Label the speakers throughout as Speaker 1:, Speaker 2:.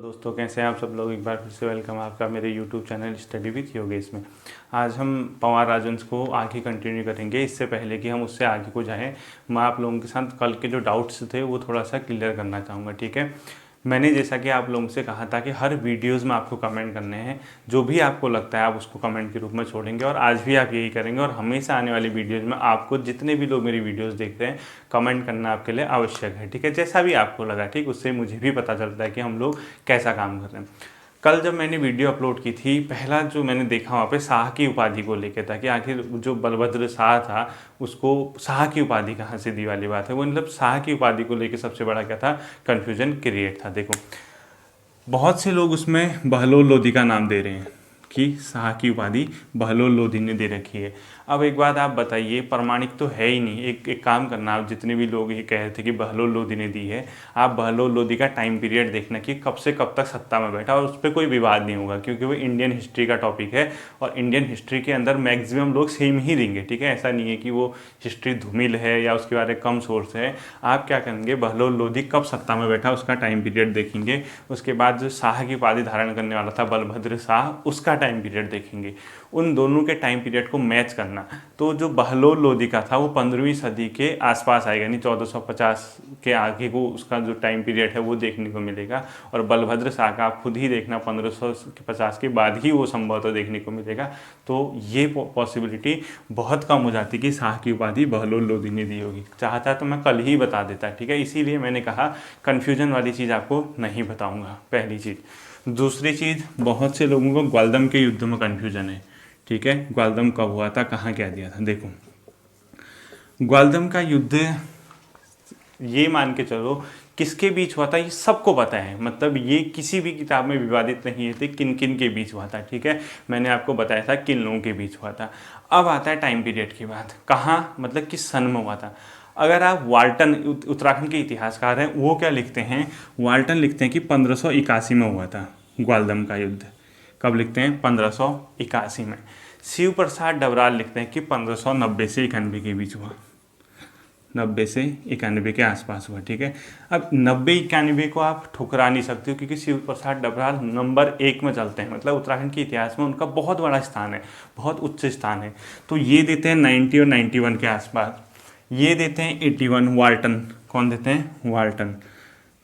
Speaker 1: दोस्तों कैसे हैं आप सब लोग। एक बार फिर से वेलकम आपका मेरे YouTube channel study with Yogesh में। आज हम पवार राजवंश को आगे कंटिन्यू करेंगे। इससे पहले कि हम उससे आगे को जाएं, मैं आप लोगों के साथ कल के जो डाउट्स थे वो थोड़ा सा क्लियर करना चाहूँगा। ठीक है, मैंने जैसा कि आप लोगों से कहा था कि हर वीडियोज़ में आपको कमेंट करने हैं, जो भी आपको लगता है आप उसको कमेंट के रूप में छोड़ेंगे और आज भी आप यही करेंगे। और हमेशा आने वाली वीडियोज़ में आपको जितने भी लोग मेरी वीडियोज़ देख रहे हैं कमेंट करना आपके लिए आवश्यक है। ठीक है, जैसा भी आपको लगा, ठीक, उससे मुझे भी पता चलता है कि हम लोग कैसा काम कर रहे हैं। कल जब मैंने वीडियो अपलोड की थी, पहला जो मैंने देखा वहाँ पे शाह की उपाधि को लेकर था कि आखिर जो बलभद्र शाह था उसको शाह की उपाधि कहाँ से दी वाली बात है। वो मतलब शाह की उपाधि को लेकर सबसे बड़ा क्या था, कन्फ्यूजन क्रिएट था। देखो, बहुत से लोग उसमें बहलोल लोधी का नाम दे रहे हैं कि शाह की उपाधि बहलोल लोधी ने दे रखी है। अब एक बात आप बताइए, प्रमाणिक तो है ही नहीं। एक काम करना, आप जितने भी लोग ये कह रहे थे कि बहलोल लोधी ने दी है, आप बहलोल लोधी का टाइम पीरियड देखना कि कब से कब तक सत्ता में बैठा, और उस पर कोई विवाद नहीं होगा क्योंकि वो इंडियन हिस्ट्री का टॉपिक है और इंडियन हिस्ट्री के अंदर मैक्सिमम लोग सेम ही देंगे। ठीक है, ऐसा नहीं है कि वो हिस्ट्री धूमिल है या उसके बारे में कम सोर्स है। आप क्या करेंगे, बहलोल लोधी कब सत्ता में बैठा उसका टाइम पीरियड देखेंगे। उसके बाद जो शाह की उपाधि धारण करने वाला था बलभद्र शाह, उसका टाइम पीरियड देखेंगे। उन दोनों के टाइम पीरियड को मैच करना। तो जो बहलोल लोधी का था वो 15वीं सदी के आसपास आएगा, यानी 1450 के आगे को उसका जो टाइम पीरियड है वो देखने को मिलेगा। और बलभद्र शाह का आप खुद ही देखना 1550 के बाद ही वो संभवतः देखने को मिलेगा। तो ये पॉसिबिलिटी बहुत कम हो जाती कि शाह की उपाधि बहलोल लोधी ने दी होगी। चाहता तो मैं कल ही बता देता, ठीक है, इसीलिए मैंने कहा कन्फ्यूजन वाली चीज़ आपको नहीं बताऊँगा, पहली चीज़। दूसरी चीज़, बहुत से लोगों को ग्वालदम के युद्ध में कन्फ्यूजन है। ठीक है, ग्वालदम कब हुआ था, कहाँ क्या दिया था। देखो, ग्वालदम का युद्ध ये मान के चलो किसके बीच हुआ था ये सबको पता है। मतलब ये किसी भी किताब में विवादित नहीं है थे किन किन के बीच हुआ था। ठीक है, मैंने आपको बताया था किन लोगों के बीच हुआ था। अब आता है टाइम पीरियड की बात, कहाँ मतलब किस सन में हुआ था। अगर आप वाल्टन, उत्तराखंड के इतिहासकार हैं, वो क्या लिखते हैं, वाल्टन लिखते हैं कि 1581 में हुआ था ग्वालदम का युद्ध। कब लिखते हैं, 1581 में। शिव प्रसाद डबराल लिखते हैं कि 1590 से 91 के बीच हुआ, 90 से 91 के आसपास हुआ। ठीक है, अब 90-91 को आप ठुकरा नहीं सकते हो क्योंकि शिव प्रसाद डबराल नंबर 1 में चलते हैं। मतलब उत्तराखंड के इतिहास में उनका बहुत बड़ा स्थान है, बहुत उच्च स्थान है। तो ये देते हैं 90 और 91 के आसपास। ये देते हैं 81, वाल्टन। कौन देते हैं, वाल्टन।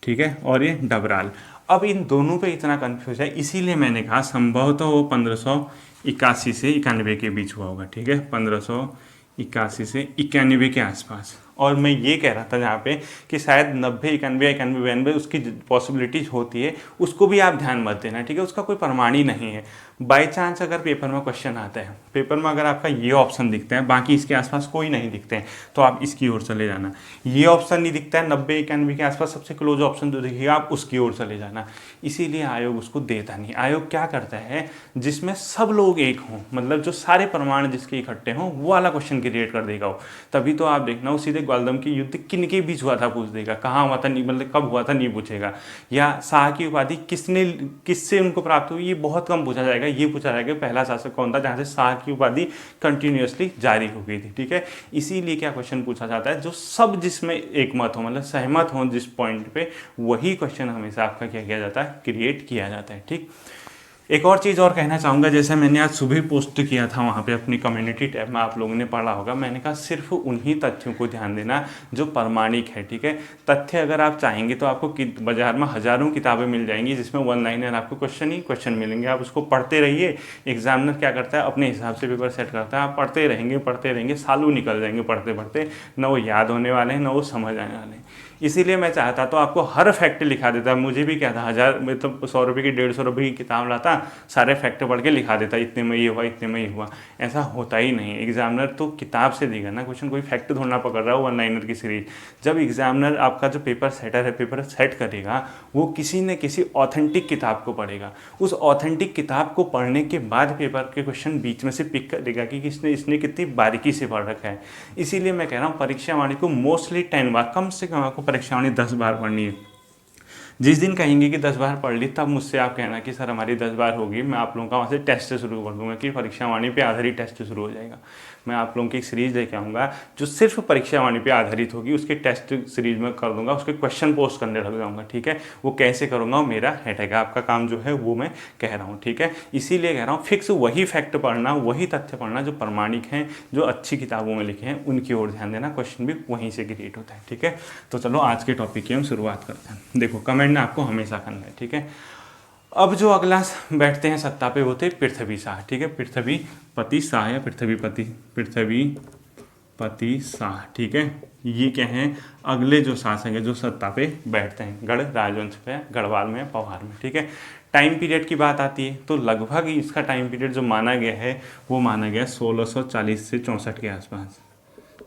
Speaker 1: ठीक है, और ये डबराल। अब इन दोनों पे इतना कन्फ्यूज है, इसीलिए मैंने कहा संभवतः वो 1581 से 91 के बीच हुआ होगा। ठीक है, 1581 से 91 के आसपास। और मैं ये कह रहा था जहाँ पे कि शायद 90, 91, 91, 92 उसकी पॉसिबिलिटीज होती है, उसको भी आप ध्यान मत देना। ठीक है, उसका कोई प्रमाण ही नहीं है। बाई चांस अगर पेपर में क्वेश्चन आता है, पेपर में अगर आपका ये ऑप्शन दिखता है, बाकी इसके आसपास कोई नहीं दिखते हैं, तो आप इसकी ओर चले जाना। ये ऑप्शन नहीं दिखता है 90, 91 के आसपास, सबसे क्लोज ऑप्शन जो दिखेगा आप उसकी ओर चले जाना। इसीलिए आयोग उसको देता नहीं। आयोग क्या करता है, जिसमें सब लोग एक हों, मतलब जो सारे प्रमाण जिसके इकट्ठे हों, वो वाला क्वेश्चन क्रिएट कर देगा वो। तभी तो आप देखना वो सीधे ग्वालदम की युद्ध किन के बीच हुआ था पूछ देगा, कहाँ हुआ था नहीं, मतलब कब हुआ था नहीं पूछेगा। या शाह की उपाधि किसने, किससे उनको प्राप्त हुई, ये बहुत कम पूछा जाएगा। ये पूछा जाएगा पहला शासक कौन था जहाँ से शाह की उपाधि कंटिन्यूअसली जारी हो गई थी। ठीक है, इसीलिए क्या क्वेश्चन पूछा जाता है, जो सब जिसमें एक मत हो, मतलब सहमत हो जिस पॉइंट पे, वही क्वेश्चन हमेशा आपका क्या किया जाता है, क्रिएट किया जाता है। ठीक, एक और चीज़ और कहना चाहूँगा, जैसे मैंने आज सुबह पोस्ट किया था वहाँ पे अपनी कम्युनिटी टैब में, आप लोगों ने पढ़ा होगा, मैंने कहा सिर्फ उन्हीं तथ्यों को ध्यान देना जो प्रमाणिक है। ठीक है, तथ्य अगर आप चाहेंगे तो आपको बाजार में हज़ारों किताबें मिल जाएंगी जिसमें वन लाइनर आपको क्वेश्चन ही क्वेश्चन मिलेंगे। आप उसको पढ़ते रहिए। एग्जामिनर क्या करता है, अपने हिसाब से पेपर सेट करता है। आप पढ़ते रहेंगे, सालों निकल जाएंगे पढ़ते पढ़ते, ना वो याद होने वाले हैं ना वो समझ आने वाले हैं। इसीलिए मैं चाहता तो आपको हर फैक्ट लिखा देता। मुझे भी क्या था, 1000 में तो 100 रुपये की 150 रुपये की किताब लाता, सारे फैक्ट पढ़ के लिखा देता, इतने में ये हुआ, इतने में ये हुआ। ऐसा होता ही नहीं। एग्जामिनर तो किताब से देगा ना क्वेश्चन, कोई फैक्ट ढूंढना पकड़ रहा है वन लाइनर की सीरीज। जब एग्जामिनर आपका जो पेपर सेटर है, पेपर सेट करेगा, वो किसी न किसी ऑथेंटिक किताब को पढ़ेगा। उस ऑथेंटिक किताब को पढ़ने के बाद पेपर के क्वेश्चन बीच में से पिक करेगा कि इसने कितनी बारीकी से पढ़ रखा है। इसीलिए मैं कह रहा हूँ परीक्षा वाणी को मोस्टली 10 बार, कम से कम आपको परीक्षा वाणी 10 बार पढ़नी है। जिस दिन कहेंगे कि 10 बार पढ़ ली, तब मुझसे आप कहना कि सर हमारी 10 बार होगी, मैं आप लोगों का वहाँ से टेस्ट शुरू कर दूंगा कि परीक्षा वाणी पे आधारित टेस्ट शुरू हो जाएगा। मैं आप लोगों की एक सीरीज लेके आऊँगा जो सिर्फ परीक्षा वाणी पे आधारित होगी, उसके टेस्ट सीरीज में कर दूंगा, उसके क्वेश्चन पोस्ट करने लग जाऊँगा, ठीक है। वो कैसे करूँगा वो मेरा हेडेक है, आपका काम जो है वो मैं कह रहा हूँ, ठीक है। इसीलिए कह रहा हूँ फिक्स वही फैक्ट पढ़ना, वही तथ्य पढ़ना जो प्रमाणिक हैं, जो अच्छी किताबों में लिखे हैं, उनकी ओर ध्यान देना, क्वेश्चन भी वहीं से क्रिएट होता है, ठीक है। तो चलो आज के टॉपिक की हम शुरुआत करते हैं। देखो कमेंट ना आपको हमेशा करना है, ठीक है। अब जो अगला बैठते हैं सत्ता पे, वो थे पृथ्वी शाह, ठीक है। पृथ्वीपति शाह या पृथ्वीपति शाह, ठीक है। ये क्या हैं, अगले जो शासक है जो सत्ता पे बैठते हैं गढ़ राजवंश पे, गढ़वाल में, पवार में, ठीक है। टाइम पीरियड की बात आती है तो लगभग इसका टाइम पीरियड जो माना गया है वो माना गया 1640 से 64 के आसपास,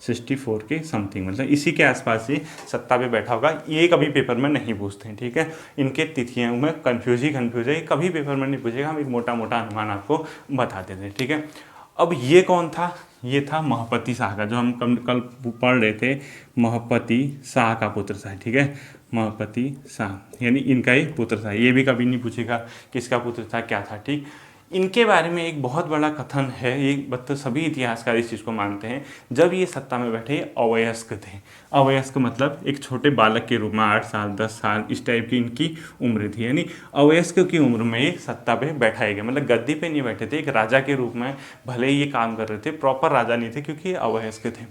Speaker 1: 64 के समथिंग, मतलब इसी के आसपास ही सत्ता पे बैठा होगा। ये कभी पेपर में नहीं पूछते हैं, ठीक है। इनके तिथियां में कन्फ्यूज है, कभी पेपर में नहीं पूछेगा, हम एक मोटा मोटा अनुमान आपको बता देते हैं, ठीक है। अब ये कौन था, ये था महपति शाह का, जो हम कल पढ़ रहे थे, महपति शाह का पुत्र था, ठीक है। महपति शाह यानी इनका ही पुत्र था, ये भी कभी नहीं पूछेगा किसका पुत्र था, क्या था, ठीक। इनके बारे में एक बहुत बड़ा कथन है, ये सभी इतिहासकार इस चीज़ को मानते हैं, जब ये सत्ता में बैठे अवयस्क थे। अवयस्क मतलब एक छोटे बालक के रूप में 8 साल 10 साल इस टाइप की इनकी उम्र थी, यानी अवयस्क की उम्र में ये सत्ता पे बैठाए गए, मतलब गद्दी पे नहीं बैठे थे, एक राजा के रूप में भले ही ये काम कर रहे थे, प्रॉपर राजा नहीं थे क्योंकि ये अवयस्क थे।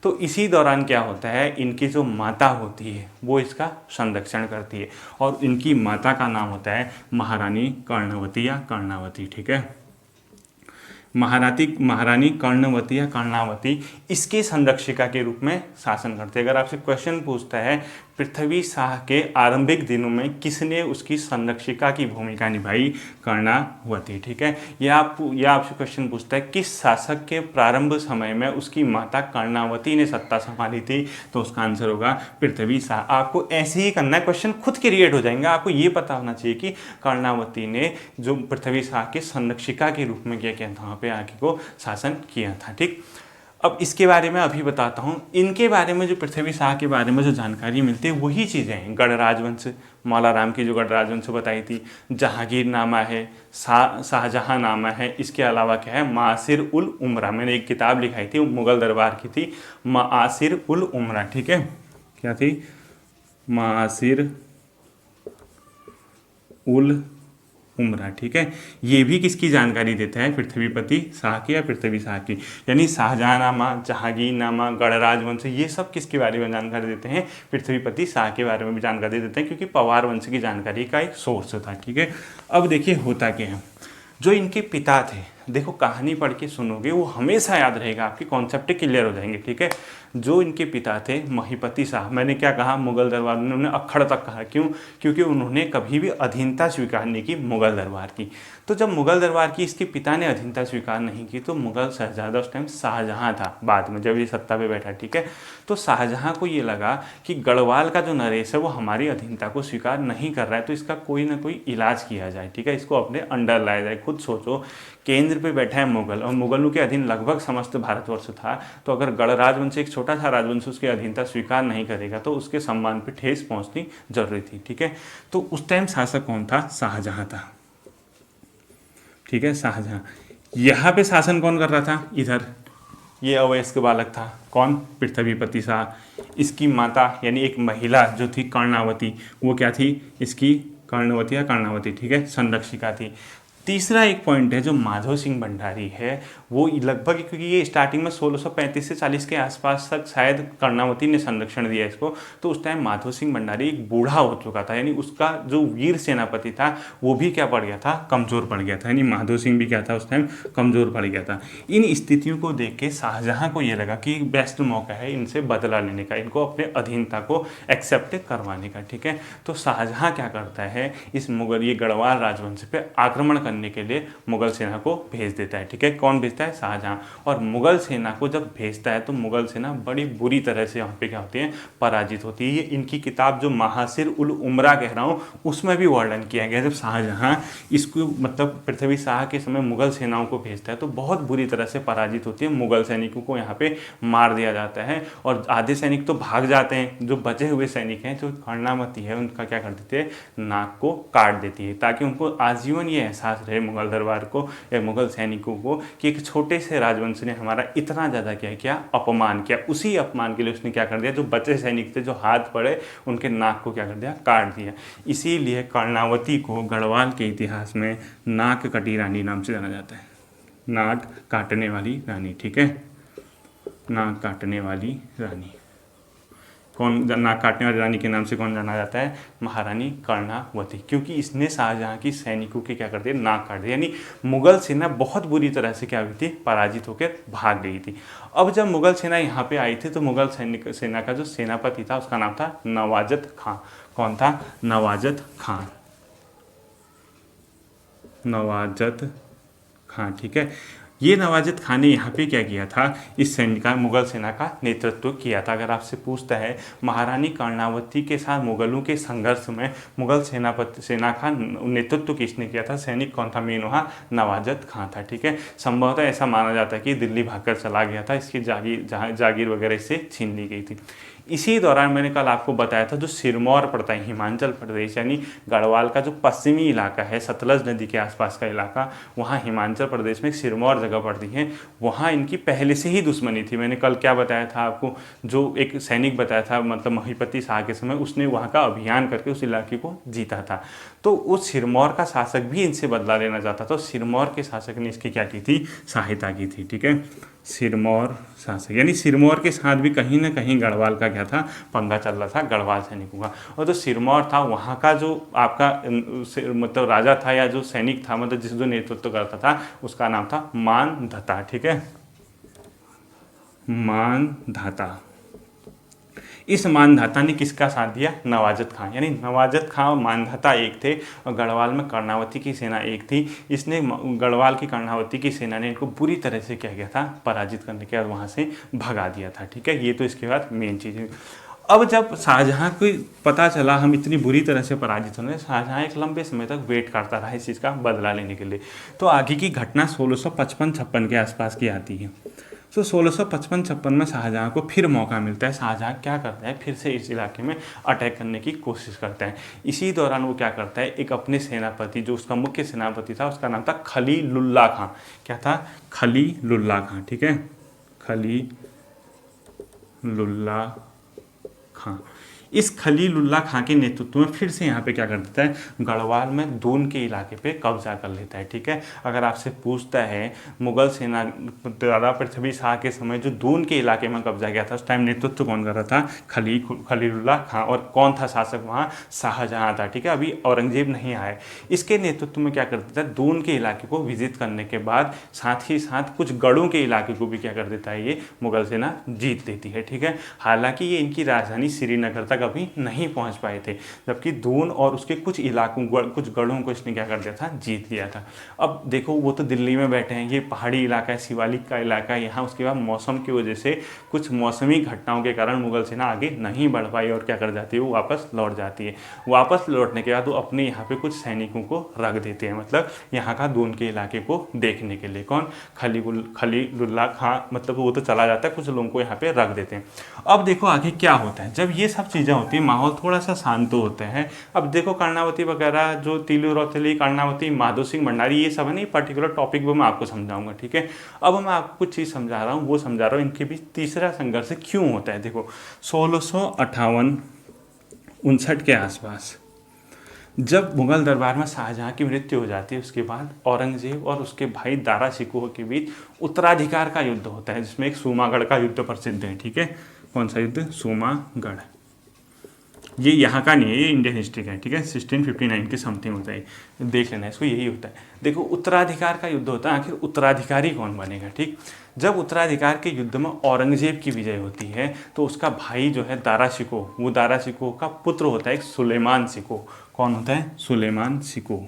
Speaker 1: तो इसी दौरान क्या होता है, इनकी जो माता होती है वो इसका संरक्षण करती है, और इनकी माता का नाम होता है महारानी कर्णवती या कर्णावती, ठीक है। महारानी कर्णवती या कर्णावती इसके संरक्षिका के रूप में शासन करते हैं। अगर आपसे क्वेश्चन पूछता है पृथ्वी शाह के आरंभिक दिनों में किसने उसकी संरक्षिका की भूमिका निभाई, कर्णावती, ठीक है। यह आपसे क्वेश्चन पूछता है किस शासक के प्रारंभ समय में उसकी माता कर्णावती ने सत्ता संभाली थी, तो उसका आंसर होगा पृथ्वी शाह। आपको ऐसे ही करना है, क्वेश्चन खुद क्रिएट हो जाएंगे। आपको ये पता होना चाहिए कि कर्णावती ने जो पृथ्वी शाह के संरक्षिका के रूप में क्या किया था, वहाँ पे आके को शासन किया था, ठीक। अब इसके बारे में अभी बताता हूँ। इनके बारे में जो पृथ्वी शाह के बारे में जो जानकारी मिलती है वही चीज़ें हैं, गढ़ राजवंश, मौला राम की जो गढ़ राजवंश बताई थी, जहांगीर नामा है, शाहजहां नामा है, इसके अलावा क्या है, मासिर उल उमरा, मैंने एक किताब लिखाई थी मुगल दरबार की थी, मासिर उल उमरा, ठीक है। क्या थी, मासिर उल उमरा, ठीक है। ये भी किसकी जानकारी देता है, पृथ्वीपति शाह की या पृथ्वी शाह की, यानी शाहजहांनामा, जहांगीरनामा, गढ़ राजवंश, ये सब किसके बारे में जानकारी देते हैं, पृथ्वीपति शाह के बारे में भी जानकारी देते हैं, क्योंकि पवार वंश की जानकारी का एक सोर्स था, ठीक है। अब देखिए होता क्या है, जो इनके पिता थे, देखो कहानी पढ़ के सुनोगे वो हमेशा याद रहेगा, आपके कॉन्सेप्ट क्लियर हो जाएंगे, ठीक है। जो इनके पिता थे महिपति शाह, मैंने क्या कहा, मुगल दरबार में उन्होंने अक्खड़ तक कहा, क्यों, क्योंकि उन्होंने कभी भी अधीनता स्वीकार नहीं की मुगल दरबार की। तो जब मुगल दरबार की इसके पिता ने अधीनता स्वीकार नहीं की, तो मुगल शहजादा उस टाइम शाहजहां था, बाद में जब ये सत्ता पे बैठा, ठीक है। तो शाहजहां को ये लगा कि गढ़वाल का जो नरेश है वो हमारी अधीनता को स्वीकार नहीं कर रहा है, तो इसका कोई ना कोई इलाज किया जाए, ठीक है, इसको अपने अंडर लाया जाए। खुद सोचो, केंद्र पे बैठा है मुगल, और मुगलों के अधीन लगभग समस्त भारतवर्ष था, तो अगर गढ़ राजवंश एक छोटा सा राजवंश उसकी अधीनता स्वीकार नहीं करेगा तो उसके सम्मान पे ठेस पहुंचनी जरूरी थी, ठीक है। तो उस टाइम शासक कौन था, शाहजहां था, ठीक है, शाहजहां। यहाँ पे शासन कौन कर रहा था, इधर ये अवयस्क बालक था, कौन, पृथ्वीपति शाह। इसकी माता यानी एक महिला जो थी कर्णावती, वो क्या थी, इसकी कर्णवती या कर्णावती, ठीक है, संरक्षिका थी। तीसरा एक पॉइंट है जो माधव सिंह भंडारी है, वो लगभग, क्योंकि ये स्टार्टिंग में 1635 से 40 के आसपास तक शायद कर्णावती ने संरक्षण दिया इसको, तो उस टाइम माधव सिंह भंडारी एक बूढ़ा हो चुका था, यानी उसका जो वीर सेनापति था वो भी क्या पड़ गया था, कमज़ोर पड़ गया था, यानी माधव सिंह भी क्या था उस टाइम, कमज़ोर पड़ गया था। इन स्थितियों को देख के शाहजहां को ये लगा कि बेस्ट मौका है इनसे बदला लेने का, इनको अपने अधीनता को एक्सेप्ट करवाने का, ठीक है। तो शाहजहां क्या करता है, इस मुगल ये गढ़वाल राजवंश पे आक्रमण करने के लिए मुगल सेना को भेज देता है। ठीक है, कौन भेजता है? शाहजहां। और मुगल सेना को जब भेजता है तो मुगल सेना बड़ी बुरी तरह से यहाँ पे क्या होती है? पराजित होती है। ये इनकी किताब जो महासिर उल उमरा कह रहा हूँ उसमें भी वर्णन किया गया। जब शाहजहां इसको मतलब पृथ्वी शाह के समय मुगल सेनाओं को भेजता है तो बहुत बुरी तरह से पराजित होती है, मुगल सैनिकों को यहाँ पे मार दिया जाता है और आधे सैनिक तो भाग जाते हैं। जो बचे हुए सैनिक हैं, जो कर्णावती है, उनका क्या कर देते हैं? नाक को काट देती है, ताकि उनको आजीवन ये एहसास रहे मुगल दरबार को या मुगल सैनिकों को कि एक छोटे से राजवंश ने हमारा इतना ज़्यादा क्या अपमान किया। उसी अपमान के लिए उसने क्या कर दिया, जो बचे सैनिक थे, जो हाथ पड़े, उनके नाक को क्या कर दिया? काट दिया। इसीलिए कर्णावती को गढ़वाल के इतिहास में नाक कटी रानी नाम से जाना जाता है। नाक काटने वाली रानी। ठीक है, नाक काटने वाली रानी। कौन नाक काटने वाली रानी के नाम से कौन जाना जाता है? महारानी कर्णावती, क्योंकि इसने शाहजहां की सैनिकों के क्या कर दिया? नाक काट दिया। यानी मुगल सेना बहुत बुरी तरह से क्या हुई थी? पराजित होकर भाग गई थी। अब जब मुगल सेना यहाँ पे आई थी तो मुगल सेना का जो सेनापति था उसका नाम था नवाजत खां। कौन था? नवाजत खां। नवाजत खां। ठीक है, ये नवाजत खान ने यहाँ पे क्या किया था? इस सैन्य का, मुगल सेना का नेतृत्व किया था। अगर आपसे पूछता है महारानी कर्णावती के साथ मुगलों के संघर्ष में मुगल सेना का नेतृत्व किसने किया था? सैनिक कौन था मेन वहाँ? नवाजत खां था। ठीक है, संभवतः ऐसा माना जाता है कि दिल्ली भागकर चला गया था, इसकी जागीर वगैरह इससे छीन ली गई थी। इसी दौरान मैंने कल आपको बताया था जो सिरमौर पड़ता है हिमाचल प्रदेश यानी गढ़वाल का जो पश्चिमी इलाका है, सतलज नदी के आसपास का इलाका, वहाँ हिमाचल प्रदेश में सिरमौर जगह पड़ती है। वहाँ इनकी पहले से ही दुश्मनी थी। मैंने कल क्या बताया था आपको? जो एक सैनिक बताया था, मतलब महिपति शाह के समय, उसने वहाँ का अभियान करके उस इलाके को जीता था। तो उस सिरमौर का शासक भी इनसे बदला लेना चाहता था। सिरमौर के शासक ने इसकी क्या की थी? सहायता की थी। ठीक है, सिरमौर शासक, यानी सिरमौर के साथ भी कहीं ना कहीं गढ़वाल का क्या था? पंगा चल रहा था गढ़वाल सैनिकों का। और जो सिरमौर था वहाँ का जो आपका मतलब राजा था या जो सैनिक था, मतलब जिस जो नेतृत्व करता था, उसका नाम था मानधाता। ठीक है, मानधाता। इस मानधाता ने किसका साथ दिया? नवाजत खां। यानी नवाजत खां और मानधाता एक थे और गढ़वाल में कर्णावती की सेना एक थी। इसने गढ़वाल की कर्णावती की सेना ने इनको बुरी तरह से क्या किया था? पराजित करने के बाद वहाँ से भगा दिया था। ठीक है, ये तो इसके बाद मेन चीज़ है। अब जब शाहजहां को पता चला हम इतनी बुरी तरह से पराजित होने, शाहजहां एक लंबे समय तक वेट करता रहा इस चीज़ का बदला लेने के लिए। तो आगे की घटना 1655-56 के आसपास की आती है। तो 1655-56 में शाहजहां को फिर मौका मिलता है। शाहजहां क्या करता है? फिर से इस इलाके में अटैक करने की कोशिश करता है। इसी दौरान वो क्या करता है? एक अपने सेनापति, जो उसका मुख्य सेनापति था, उसका नाम था खलीलुल्लाह खां। क्या था? खलीलुल्लाह खां। ठीक है, खलीलुल्लाह खां। इस खलीलुल्लाह खां के नेतृत्व में फिर से यहाँ पे क्या कर देता है? गढ़वाल में दून के इलाके पे कब्जा कर लेता है। ठीक है, अगर आपसे पूछता है मुगल सेना दादा पृथ्वी शाह के समय जो दून के इलाके में कब्जा किया था, उस टाइम नेतृत्व कौन कर रहा था? खलीलुल्लाह खां। और कौन था शासक वहाँ? शाहजहां था। ठीक है, अभी औरंगजेब नहीं आए। इसके नेतृत्व में क्या कर देता है? दून के इलाके को विजिट करने के बाद साथ ही साथ कुछ गढ़ों के इलाके को भी क्या कर देता है? ये मुगल सेना जीत देती है। ठीक है, हालांकि ये इनकी राजधानी श्रीनगर तक अभी नहीं पहुंच पाए थे, जबकि दून और उसके कुछ इलाकों, कुछ गढ़ों को इसने क्या कर दिया था? जीत लिया था। अब देखो, वो तो दिल्ली में बैठे हैं, ये पहाड़ी इलाका है, शिवालिक का इलाका है यहाँ। उसके बाद मौसम की वजह से, कुछ मौसमी घटनाओं के कारण मुगल सेना आगे नहीं बढ़ पाई और क्या कर जाती है? वो वापस लौट जाती है। वापस लौटने के बाद वो अपने यहाँ पे कुछ सैनिकों को रख देते हैं, मतलब यहाँ का दून के इलाके को देखने के लिए। कौन? खलीलुल्लाह खां। मतलब वो तो चला जाता है, कुछ लोगों को यहाँ पे रख देते हैं। अब देखो आगे क्या होता है। जब ये सब चीज़ें होती है, माहौल थोड़ा सा शांत होता है। अब देखो कर्णावती वगैरह, जो तिलु रौतेली, कर्णावती, माधो सिंह भंडारी, ये सब है नहीं, पर्टिकुलर टॉपिक वो मैं आपको समझाऊंगा। ठीक है, अब मैं आपको कुछ चीज़ समझा रहा हूँ, वो समझा रहा हूँ इनके बीच तीसरा संघर्ष क्यों होता है। देखो 1658-59 के आसपास जब मुगल दरबार में शाहजहां की मृत्यु हो जाती है, उसके बाद औरंगजेब और उसके भाई दारा शिकोह के बीच उत्तराधिकार का युद्ध होता है, जिसमें एक सूमागढ़ का युद्ध प्रसिद्ध है। ठीक है, कौन सा युद्ध? सूमागढ़। ये यहाँ का नहीं है, ये इंडियन हिस्ट्री का है। ठीक है, 1659 के समथिंग होता है, देख लेना इसको, यही होता है। देखो उत्तराधिकार का युद्ध होता है, आखिर उत्तराधिकारी कौन बनेगा। ठीक, जब उत्तराधिकार के युद्ध में औरंगजेब की विजय होती है तो उसका भाई जो है दारा शिकोह, वो दारा शिकोह का पुत्र होता है एक सुलेमान शिकोह। कौन होता है? सुलेमान शिकोह।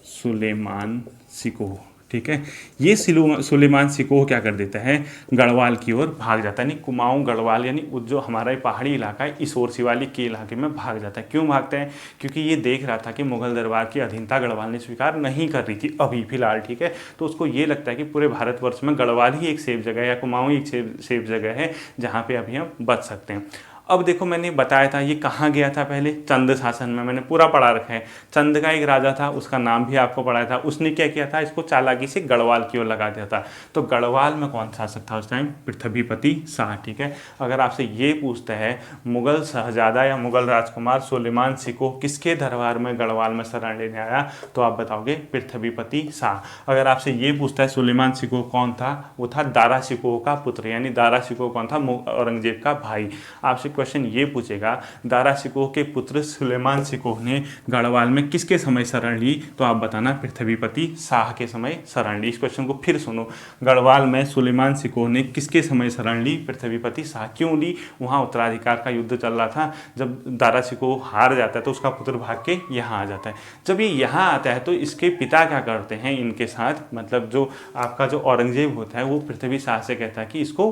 Speaker 1: सुलेमान सिकोह, ठीक है। ये सुलेमान सिकोह क्या कर देता है, गढ़वाल की ओर भाग जाता है, यानी कुमाऊं गढ़वाल यानी जो हमारा ये पहाड़ी इलाका है इस ओर शिवालिक के इलाके में भाग जाता है। क्यों भागता है, क्योंकि ये देख रहा था कि मुगल दरबार की अधीनता गढ़वाल ने स्वीकार नहीं कर रही थी अभी फिलहाल, ठीक है। तो उसको ये लगता है कि पूरे भारतवर्ष में गढ़वाल ही एक सेफ जगह है या कुमाऊं ही एक सेफ जगह है जहाँ पे अभी हम बच सकते हैं। अब देखो मैंने बताया था ये कहाँ गया था, पहले चंद शासन में, मैंने पूरा पढ़ा रखा है। चंद का एक राजा था, उसका नाम भी आपको पढ़ाया था। उसने क्या किया था, इसको चालाकी से गढ़वाल की ओर लगा दिया था। तो गढ़वाल में कौन शासक था उस टाइम, पृथ्वीपति शाह, ठीक है। अगर आपसे ये पूछता है मुगल शहजादा या मुगल राजकुमार सुलेमान सिकोह किसके दरबार में गढ़वाल में शरण लेने आया, तो आप बताओगे पृथ्वीपति शाह। अगर आपसे ये पूछता है सुलेमान सिकोह कौन था, वो था दारा सिकोह का पुत्र, यानी दारा सिकोह कौन था, औरंगजेब का भाई। आपसे क्वेश्चन ये पूछेगा दारा सिकोह के पुत्र सुलेमान सिकोह ने गढ़वाल में किसके समय शरण ली, तो आप बताना पृथ्वीपति शाह के समय शरण ली। इस क्वेश्चन को फिर सुनो, गढ़वाल में सुलेमान सिकोह ने किसके समय शरण ली, पृथ्वीपति शाह। क्यों ली, वहाँ उत्तराधिकार का युद्ध चल रहा था। जब दारा सिकोह हार जाता है तो उसका पुत्र भाग के यहाँ आ जाता है। जब ये यहाँ आता है तो इसके पिता क्या करते हैं इनके साथ, मतलब जो आपका जो औरंगजेब होता है वो पृथ्वी शाह से कहता है कि इसको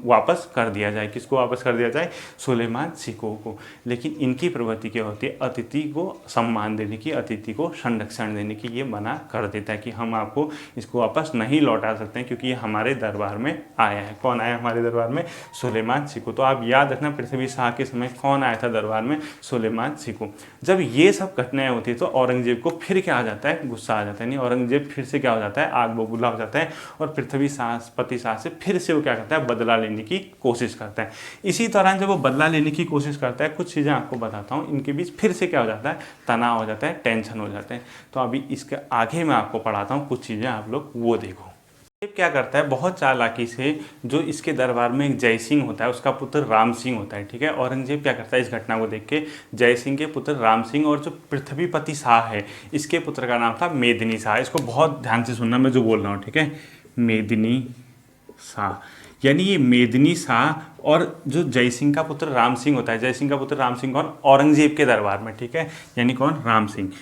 Speaker 1: वापस कर दिया जाए। किसको वापस कर दिया जाए, सुलेमान सिकोह को। लेकिन इनकी प्रवृत्ति क्या होती है, अतिथि को सम्मान देने की, अतिथि को संरक्षण देने की, ये मना कर देता है कि हम आपको इसको वापस नहीं लौटा सकते हैं क्योंकि ये हमारे दरबार में आया है। कौन आया हमारे दरबार में, सुलेमान सिकोह। तो आप याद रखना पृथ्वी शाह के समय कौन आया था दरबार में, सुलेमान सिकोह। जब ये सब घटनाएं होती है तो औरंगजेब को फिर क्या आ जाता है, गुस्सा आ जाता है। नहीं, औरंगजेब फिर से क्या हो जाता है, आग बबूला हो जाता है और पृथ्वी पति शाह से फिर से वो क्या करता है, बदला लेने की कोशिश करता है। इसी दौरान जब वो बदला लेने की कोशिश करता है, कुछ चीज़ें आपको बताता हूँ, इनके बीच फिर से क्या हो जाता है, तनाव हो जाता है, टेंशन हो जाता है। तो अभी इसके आगे मैं आपको पढ़ाता हूँ कुछ चीज़ें, आप लोग वो देखो। क्या करता है, बहुत चालाकी से जो इसके दरबार में एक जय सिंह होता है उसका पुत्र राम सिंह होता है, ठीक है। औरंगजेब क्या करता है, इस घटना को देख के जय सिंह के पुत्र राम सिंह और जो पृथ्वीपति शाह है इसके पुत्र का नाम था मेदिनी शाह। इसको बहुत ध्यान से सुनना मैं जो बोल रहा हूँ, ठीक है। मेदिनी शाह, यानी ये मेदिनी शाह और जो जय सिंह का पुत्र राम सिंह होता है, जय सिंह का पुत्र राम सिंह कौन, औरंगजेब के दरबार में, ठीक है। यानी कौन, राम सिंह।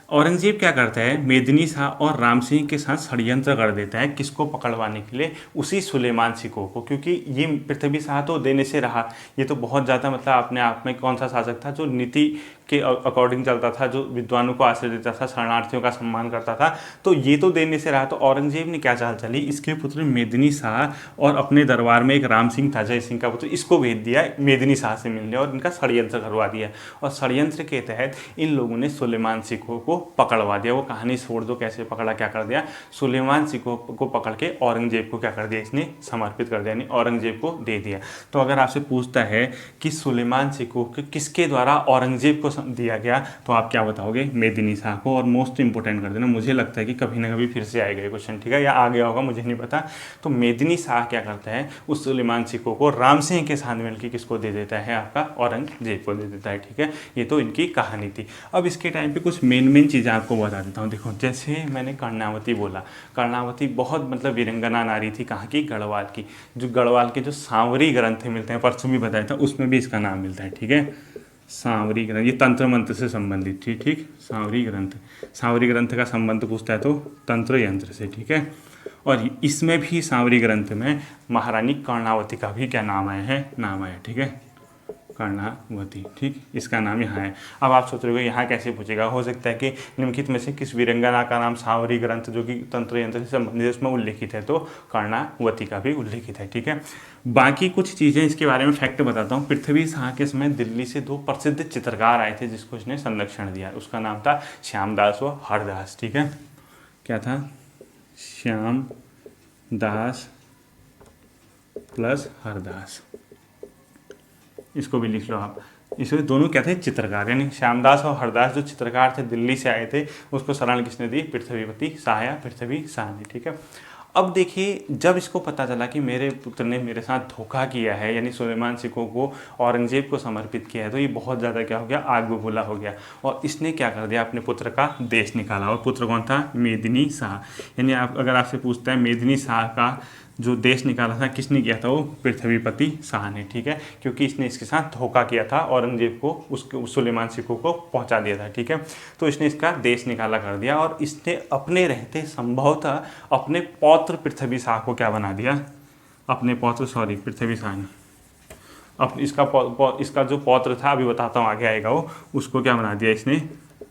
Speaker 1: औरंगजेब क्या करता है, मेदिनी शाह और राम सिंह के साथ षड्यंत्र कर देता है, किसको पकड़वाने के लिए, उसी सुलेमान सिकोह को। क्योंकि ये पृथ्वी शाह तो देने से रहा, ये तो बहुत ज़्यादा मतलब अपने आप में कौन सा शासक था जो नीति के अकॉर्डिंग चलता था, जो विद्वानों को आश्रय देता था, शरणार्थियों का सम्मान करता था, तो ये तो देने से रहा। तो औरंगजेब ने क्या चाल चली, इसके पुत्र मेदिनी शाह और अपने दरबार में एक राम सिंह था, जय सिंह का पुत्र, इसको भेज दिया मेदिनी शाह से मिलने और इनका षड्यंत्र करवा दिया। और षड्यंत्र के तहत इन लोगों ने सुलेमान सिकोह को पकड़वा दिया। वो कहानी छोड़ दो, कैसे पकड़ा, क्या कर दिया, सुलेमान सिकोह को पकड़ के औरंगजेब को क्या कर दिया, इसने समर्पित कर दिया, यानी औरंगजेब को दे दिया। तो अगर आपसे पूछता है कि सुलेमान सिकोह किसके द्वारा औरंगजेब को दिया गया, तो आप क्या बताओगे, मेदिनी शाह को। और मोस्ट इंपोर्टेंट कर देना, मुझे लगता है कि कभी ना कभी फिर से आएगा ये क्वेश्चन, ठीक है, या आ गया होगा मुझे नहीं पता। तो मेदिनी शाह क्या करता है, उस सुलेमान सिकोह को राम सिंह के साथ मिलकर किसको दे देता है, आपका औरंगजेब को दे देता है, ठीक है। ये तो इनकी कहानी थी। अब इसके टाइम पे कुछ मेन चीज़ें आपको बता देता हूँ। देखो, जैसे मैंने कर्णावती बोला, कर्णावती बहुत मतलब वीरंगना नारी थी, कहाँ की, गढ़वाल की। जो गढ़वाल के जो सांवरी ग्रंथ मिलते हैं, परसों भी बताया था, उसमें भी इसका नाम मिलता है, ठीक है। सांवरी ग्रंथ, ये तंत्र मंत्र से संबंधित थी, ठीक। सांवरी ग्रंथ का संबंध पूछता है तो तंत्र यंत्र से, ठीक है। और इसमें भी सांवरी ग्रंथ में महारानी कर्णावती का भी क्या नाम आया, ठीक है, कर्णावती, ठीक, इसका नाम यहाँ है। अब आप सोच रहे हो यहाँ कैसे पूछेगा, हो सकता है कि निम्नलिखित में से किस वीरंगना का नाम सांवरी ग्रंथ जो कि तंत्र यंत्र से संबंधित उसमें उल्लेखित है, तो कर्णावती का भी उल्लेखित है, ठीक है। बाकी कुछ चीज़ें इसके बारे में फैक्ट बताता हूँ। पृथ्वी शाह के समय दिल्ली से दो प्रसिद्ध चित्रकार आए थे जिसको इसने संरक्षण दिया, उसका नाम था श्यामदास व हरदास, ठीक है। क्या था, श्यामदास प्लस हरदास, इसको भी लिख लो आप। इसमें दोनों क्या थे, चित्रकार, यानी श्यामदास और हरदास जो चित्रकार थे, दिल्ली से आए थे, उसको शरण किसने दी, पृथ्वीपति शाह या पृथ्वी शाह ने, ठीक है। अब देखिए, जब इसको पता चला कि मेरे पुत्र ने मेरे साथ धोखा किया है, यानी सुलेमान सिकोह को औरंगजेब को समर्पित किया है, तो ये बहुत ज़्यादा क्या हो गया, आग बबूला हो गया। और इसने क्या कर दिया, अपने पुत्र का देश निकाला। और पुत्र कौन था, मेदिनी शाह। यानी आप अगर आपसे पूछता है मेदिनी शाह का जो देश निकाला था किसने किया था, वो पृथ्वीपति शाह ने, ठीक है, क्योंकि इसने इसके साथ धोखा किया था, औरंगजेब को उसके सुलेमान सिक्कों को पहुंचा दिया था, ठीक है। तो इसने इसका देश निकाला कर दिया और इसने अपने रहते संभवतः अपने पौत्र पृथ्वी शाह को क्या बना दिया, अपने पौत्र पृथ्वी शाह ने अब इसका जो पौत्र था, अभी बताता हूँ आगे आएगा वो, उसको क्या बना दिया इसने,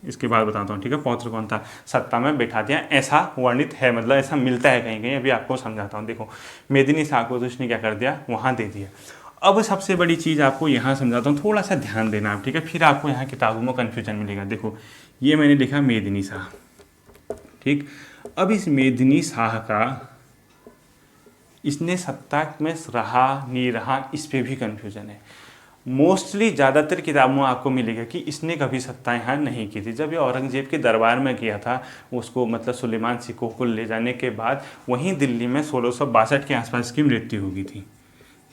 Speaker 1: इसके बाद बताता हूँ, ठीक है, पौत्र कौन था, सत्ता में बैठा दिया, ऐसा वर्णित है, मतलब ऐसा मिलता है कहीं कहीं, अभी आपको समझाता हूँ। देखो मेदिनी शाह को तो इसने क्या कर दिया, वहाँ दे दिया। अब सबसे बड़ी चीज़ आपको यहाँ समझाता हूँ, थोड़ा सा ध्यान देना आप, ठीक है, फिर आपको यहाँ किताबों में कन्फ्यूजन मिलेगा। देखो ये मैंने लिखा मेदिनी शाह, ठीक। अब इस मेदिनी शाह का इसने सत्ता में रहा नहीं रहा, इस पर भी कन्फ्यूजन है। मोस्टली ज़्यादातर किताबों में आपको मिलेगा कि इसने कभी सत्ता यहाँ नहीं की थी। जब ये औरंगजेब के दरबार में किया था, उसको मतलब सुलेमान सिक्कों को ले जाने के बाद वहीं दिल्ली में 1662 के आसपास की मृत्यु हो गई थी,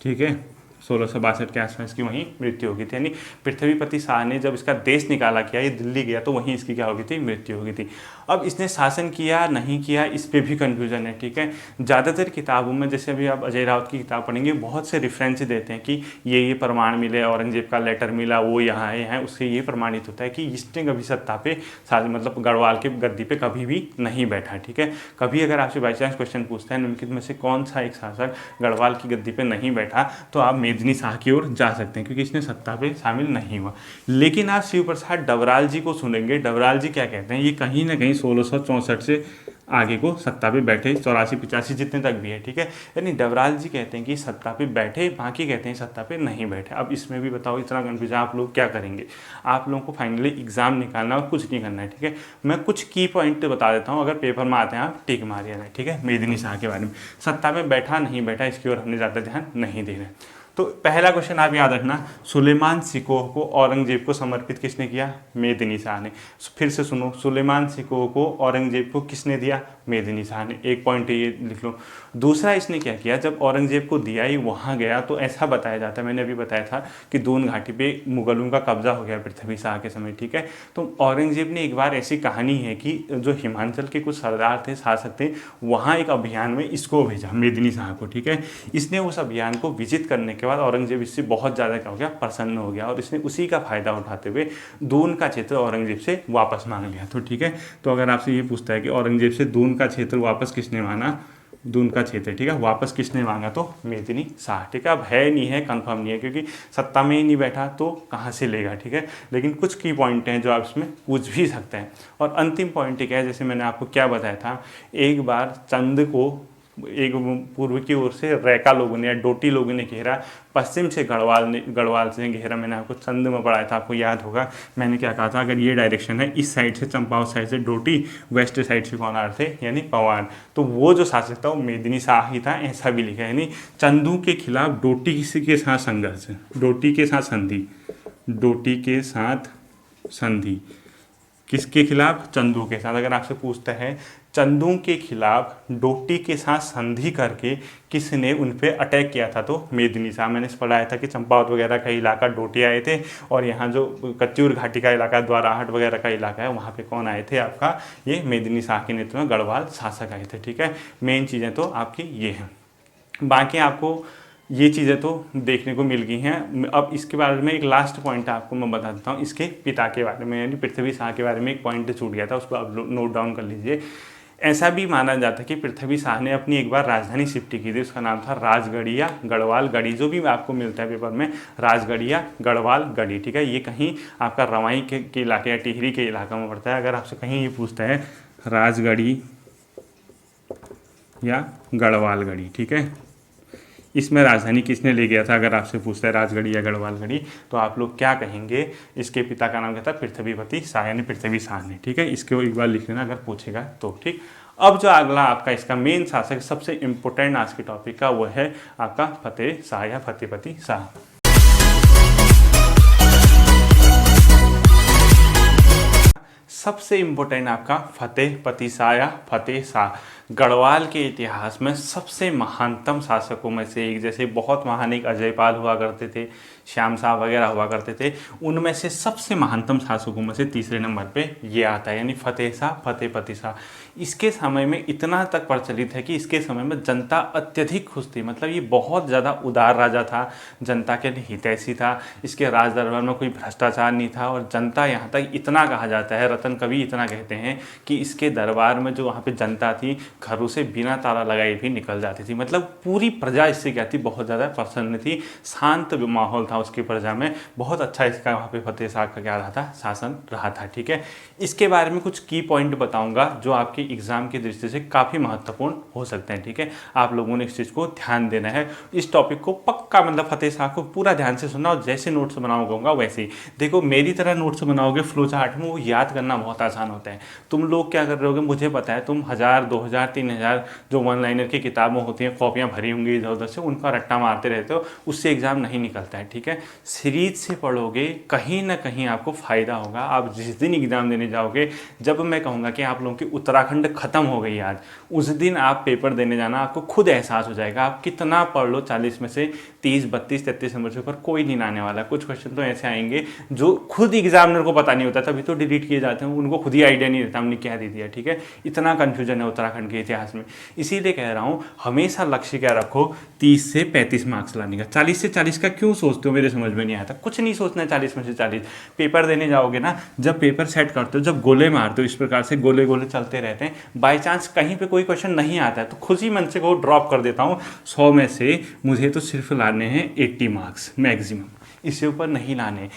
Speaker 1: ठीक है, 1662 के आसपास की वहीं मृत्यु हो गई थी। यानी पृथ्वीपति शाह ने जब इसका देश निकाला किया, ये दिल्ली गया, तो वहीं इसकी क्या हो गई थी, मृत्यु हो गई थी। अब इसने शासन किया नहीं किया, इस पर भी कन्फ्यूजन है, ठीक है। ज़्यादातर किताबों में, जैसे अभी आप अजय राउत की किताब पढ़ेंगे, बहुत से रेफरेंस देते हैं कि ये प्रमाण मिले, औरंगजेब का लेटर मिला, वो यहाँ है, उससे ये प्रमाणित होता है कि इसने कभी सत्ता पे मतलब गढ़वाल के गद्दी पे कभी भी नहीं बैठा, ठीक है। कभी अगर आपसे बाई चांस क्वेश्चन पूछता है निम्नलिखित में से कौन सा एक शासक गढ़वाल की गद्दी पे नहीं बैठा, तो आप मेदिनी शाह की ओर जा सकते हैं, क्योंकि इसने सत्ता पे शामिल नहीं हुआ। लेकिन आप शिव प्रसाद डबराल जी को सुनेंगे, डबराल जी क्या कहते हैं, ये कहीं ना कहीं 1664 से आगे को सत्ता पे बैठे, 84-85 जितने तक भी है, ठीक है। यानी डबराल जी कहते हैं कि सत्ता पे बैठे, बाकी कहते हैं सत्ता पे नहीं बैठे। अब इसमें भी बताओ, इतना कन्फ्यूजन, आप लोग क्या करेंगे, आप लोगों को फाइनली एग्जाम निकालना और कुछ नहीं करना है, ठीक है। मैं कुछ की पॉइंट बता देता हूँ, अगर पेपर में आते हैं आप टिक मारिए, ठीक है। मेदिनी शाह के बारे में, सत्ता में बैठा नहीं बैठा, इसकी ओर हमने ज़्यादा ध्यान नहीं देना है। तो पहला क्वेश्चन आप याद रखना, सुलेमान सिक्कों को औरंगजेब को समर्पित किसने किया, मेदिनी शाह ने। फिर से सुनो, सुलेमान सिक्कों को औरंगजेब को किसने दिया, मेदिनी शाह ने, एक पॉइंट ये लिख लो। दूसरा इसने क्या किया, जब औरंगजेब को दिया ही वहाँ गया, तो ऐसा बताया जाता है, मैंने अभी बताया था कि दून घाटी पे मुगलों का कब्जा हो गया पृथ्वी शाह के समय, ठीक है। तो औरंगजेब ने एक बार ऐसी कहानी है कि जो हिमाचल के कुछ सरदार थे, शासक थे, वहाँ एक अभियान में इसको भेजा, मेदिनी शाह को, ठीक है। इसने उस अभियान को विजिट करने के बाद औरंगजेब इससे बहुत ज़्यादा क्या हो गया, प्रसन्न हो गया, और इसने उसी का फायदा उठाते हुए दून का क्षेत्र औरंगजेब से वापस मांग लिया। तो ठीक है, तो अगर आपसे ये पूछता है कि औरंगजेब से दून का क्षेत्र वापस किसने मांगा, दून का क्षेत्र, ठीक है, वापस किसने मांगा, तो मेदिनी शाह, ठीक है। अब है नहीं है, कंफर्म नहीं है, क्योंकि सत्ता में ही नहीं बैठा तो कहाँ से लेगा, ठीक है। लेकिन कुछ की पॉइंट हैं जो आप इसमें पूछ भी सकते हैं। और अंतिम पॉइंट क्या है, जैसे मैंने आपको क्या बताया था, एक बार चंद को एक पूर्व की ओर से रैका लोगों ने या डोटी लोगों ने घेरा, पश्चिम से गढ़वाल से घेरा। मैंने आपको चंद में पढ़ाया था, आपको याद होगा, मैंने क्या कहा था, अगर ये डायरेक्शन है, इस साइड से चंपावत साइड से डोटी, वेस्ट साइड से कौन आ रहे थे, यानी पवार। तो वो जो शासक था वो मेदिनी शाह ही था, ऐसा भी लिखा है। यानी चंदू के खिलाफ डोटी के साथ संघर्ष, डोटी के साथ संधि, डोटी के साथ संधि, किसके खिलाफ, चंदू के साथ। अगर आपसे पूछता है चंदू के खिलाफ डोटी के साथ संधि करके किसने उन पे अटैक किया था, तो मेदिनी शाह। मैंने पढ़ाया था कि चंपावत वगैरह का इलाका डोटी आए थे, और यहाँ जो कच्चूर घाटी का इलाका, द्वाराहट वगैरह का इलाका है, वहाँ पे कौन आए थे, आपका ये मेदिनी शाह के नेतृत्व में गढ़वाल शासक आए थे, ठीक है। मेन चीज़ें तो आपकी ये हैं, बाकी आपको ये चीज़ें तो देखने को मिल गई हैं। अब इसके बारे में एक लास्ट पॉइंट आपको मैं बता देता हूँ, इसके पिता के बारे में, यानी पृथ्वी शाह के बारे में एक पॉइंट छूट गया था, उसको आप नोट डाउन कर लीजिए। ऐसा भी माना जाता है कि पृथ्वी शाह ने अपनी एक बार राजधानी शिफ्ट की थी, उसका नाम था राजगढ़ी या गढ़वाल गढ़ी, जो भी आपको मिलता है पेपर में, राजगढ़ी या गढ़वाल गढ़ी, ठीक है। ये कहीं आपका रवाई के इलाके या टिहरी के इलाके में पड़ता है। अगर आपसे कहीं ये पूछता है राजगढ़ी या गढ़वाल गढ़ी, ठीक है, इसमें राजधानी किसने ले गया था, अगर आपसे पूछता है राजगढ़ी या गढ़वालगढ़ी, तो आप लोग क्या कहेंगे, इसके पिता का नाम क्या था, पृथ्वीपति शाह, यानी पृथ्वी शाह ने, ठीक है। इसको एक बार लिख लेना अगर पूछेगा तो, ठीक। अब जो अगला आपका इसका मेन शासक, सबसे इंपॉर्टेंट आज के टॉपिक का, वो है आपका फतेह शाह या फतेहपति शाह। सबसे इंपॉर्टेंट आपका फतेहपति शाह या फतेह शाह। गढ़वाल के इतिहास में सबसे महानतम शासकों में से एक, जैसे बहुत महान एक अजयपाल हुआ करते थे, श्याम साहब वगैरह हुआ करते थे, उनमें से सबसे महानतम शासकों में से तीसरे नंबर पे ये आता है, यानी फतेह शाह, फतेहपति शाह। इसके समय में इतना तक प्रचलित है कि इसके समय में जनता अत्यधिक खुश थी, मतलब ये बहुत ज़्यादा उदार राजा था, जनता के लिए हितैषी था, इसके राज दरबार में कोई भ्रष्टाचार नहीं था, और जनता यहाँ तक इतना कहा जाता है, रतन कवि इतना कहते हैं कि इसके दरबार में जो वहाँ पे जनता थी घरों से बिना ताला लगाए भी निकल जाती थी, मतलब पूरी प्रजा इससे क्या थी, बहुत ज़्यादा प्रसन्न थी, शांत माहौल था उसकी प्रजा में, बहुत अच्छा इसका वहाँ पे फतेह शाह का क्या रहा था, शासन रहा था। ठीक है, इसके बारे में कुछ की पॉइंट बताऊंगा जो आपके एग्जाम की दृष्टि से काफ़ी महत्वपूर्ण हो सकते हैं। ठीक है, आप लोगों ने इस चीज़ को ध्यान देना है, इस टॉपिक को पक्का, मतलब फतेह शाह को पूरा ध्यान से सुनना, और जैसे नोट्स बनाऊंगा वैसे ही देखो, मेरी तरह नोट्स बनाओगे फ्लो चार्ट में, वो याद करना बहुत आसान होता है। तुम लोग क्या कर रहे होगे मुझे पता है, तुम 1000, 2000, 3000 जो वन लाइनर की किताबें होती हैं, कॉपियाँ भरी होंगी इधर उधर से, उनका रट्टा मारते रहते हो, उससे एग्जाम नहीं निकलता है। ठीक है, सीरीज से पढ़ोगे कहीं ना कहीं आपको फ़ायदा होगा। आप जिस दिन एग्ज़ाम देने जाओगे, जब मैं कहूँगा कि आप लोगों की उत्तराखंड ख़त्म हो गई आज, उस दिन आप पेपर देने जाना, आपको खुद एहसास हो जाएगा। आप कितना पढ़ लो, 40 में से 30, 32, 33 नंबर से ऊपर कोई नहीं आने वाला। कुछ क्वेश्चन तो ऐसे आएंगे जो खुद एग्जामिनर को पता नहीं होता, तभी तो डिलीट किए जाते हैं, उनको खुद ही आइडिया नहीं रहता हमने क्या दे दिया। ठीक है, इतना कन्फ्यूजन है उत्तराखंड के इतिहास में, इसीलिए कह रहा हूँ हमेशा लक्ष्य क्या रखो, 30 से 35 मार्क्स लाने का। 40 से 40 का क्यों सोचते हो, मेरे समझ में नहीं आता। कुछ नहीं सोचना है 40 में से 40। पेपर देने जाओगे ना, जब पेपर सेट करते हो, जब गोले मारते हो, इस प्रकार से गोले गोले चलते रहते हैं, बाई चांस कहीं पे कोई क्वेश्चन नहीं आता है तो खुद ही मन से को ड्रॉप कर देता हूँ। 100 में से मुझे तो सिर्फ लाने हैं 80 मार्क्स मैक्सिमम, इससे ऊपर नहीं लाने।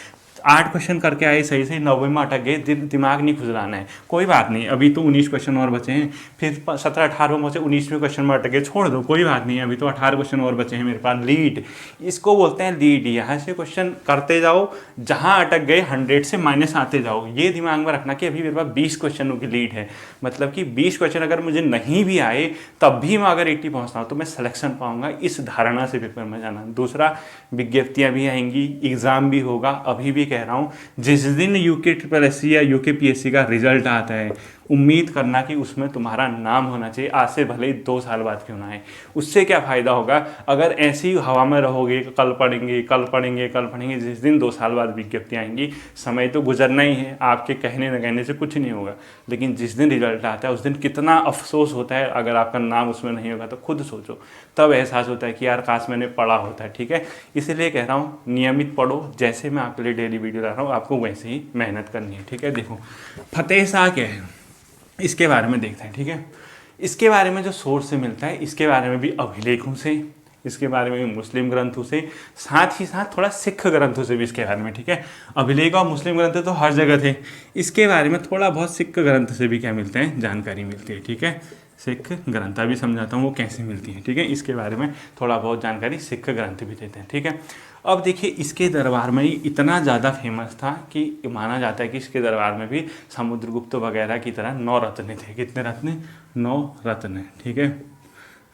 Speaker 1: 8 क्वेश्चन करके आए सही से, 90 में अटक गए, दिमाग नहीं खुजलाना है, कोई बात नहीं, अभी तो 19 क्वेश्चन और बचे हैं, फिर 17-18 में बचे, 19वें क्वेश्चन में अटक गए, छोड़ दो, कोई बात नहीं है, अभी तो 18 क्वेश्चन और बचे हैं मेरे पास। लीड, इसको बोलते हैं लीड। यहाँ से क्वेश्चन करते जाओ, जहाँ अटक गए 100 से माइनस आते जाओ। ये दिमाग में रखना कि अभी मेरे पास 20 क्वेश्चनों की लीड है, मतलब कि 20 क्वेश्चन अगर मुझे नहीं भी आए तब भी मैं अगर 80 पहुँचता हूँ तो मैं सिलेक्शन पाऊंगा, इस धारणा से पेपर में जाना। दूसरा, विज्ञप्तियाँ भी आएंगी, एग्ज़ाम भी होगा। अभी भी कह रहा हूँ, जिस दिन UKSSC या UKPSC का रिजल्ट आता है, उम्मीद करना कि उसमें तुम्हारा नाम होना चाहिए, आज से भले ही 2 साल बाद क्यों ना आए। उससे क्या फ़ायदा होगा, अगर ऐसी ही हवा में रहोगे, कल पढ़ेंगे कल पढ़ेंगे कल पढ़ेंगे, जिस दिन 2 साल बाद विज्ञप्ति आएंगी, समय तो गुजरना ही है, आपके कहने न कहने से कुछ नहीं होगा, लेकिन जिस दिन रिजल्ट आता है उस दिन कितना अफसोस होता है अगर आपका नाम उसमें नहीं होगा। तो खुद सोचो, तब एहसास होता है कि यार काश मैंने पढ़ा होता है। ठीक है, इसीलिए कह रहा हूँ नियमित पढ़ो, जैसे मैं आपके लिए डेली वीडियो ला रहा हूँ आपको वैसे ही मेहनत करनी है। ठीक है, देखो फतेह शाह क्या है इसके बारे में देखते हैं। ठीक है, इसके बारे में जो सोर्स से मिलता है, इसके बारे में भी अभिलेखों से, इसके बारे में भी मुस्लिम ग्रंथों से, साथ ही साथ थोड़ा सिख ग्रंथों से भी इसके बारे में। ठीक है, अभिलेख और मुस्लिम ग्रंथ तो हर जगह थे, इसके बारे में थोड़ा बहुत सिख ग्रंथ से भी क्या मिलते हैं, जानकारी मिलती है। ठीक है, सिख ग्रंथ अभी समझाता हूँ वो कैसे मिलती है। ठीक है, इसके बारे में थोड़ा बहुत जानकारी सिख ग्रंथ भी देते हैं। ठीक है, अब देखिए इसके दरबार में इतना ज़्यादा फेमस था कि माना जाता है कि इसके दरबार में भी समुद्रगुप्त वगैरह की तरह 9 रत्न थे। कितने रत्न? 9 रत्न। ठीक है,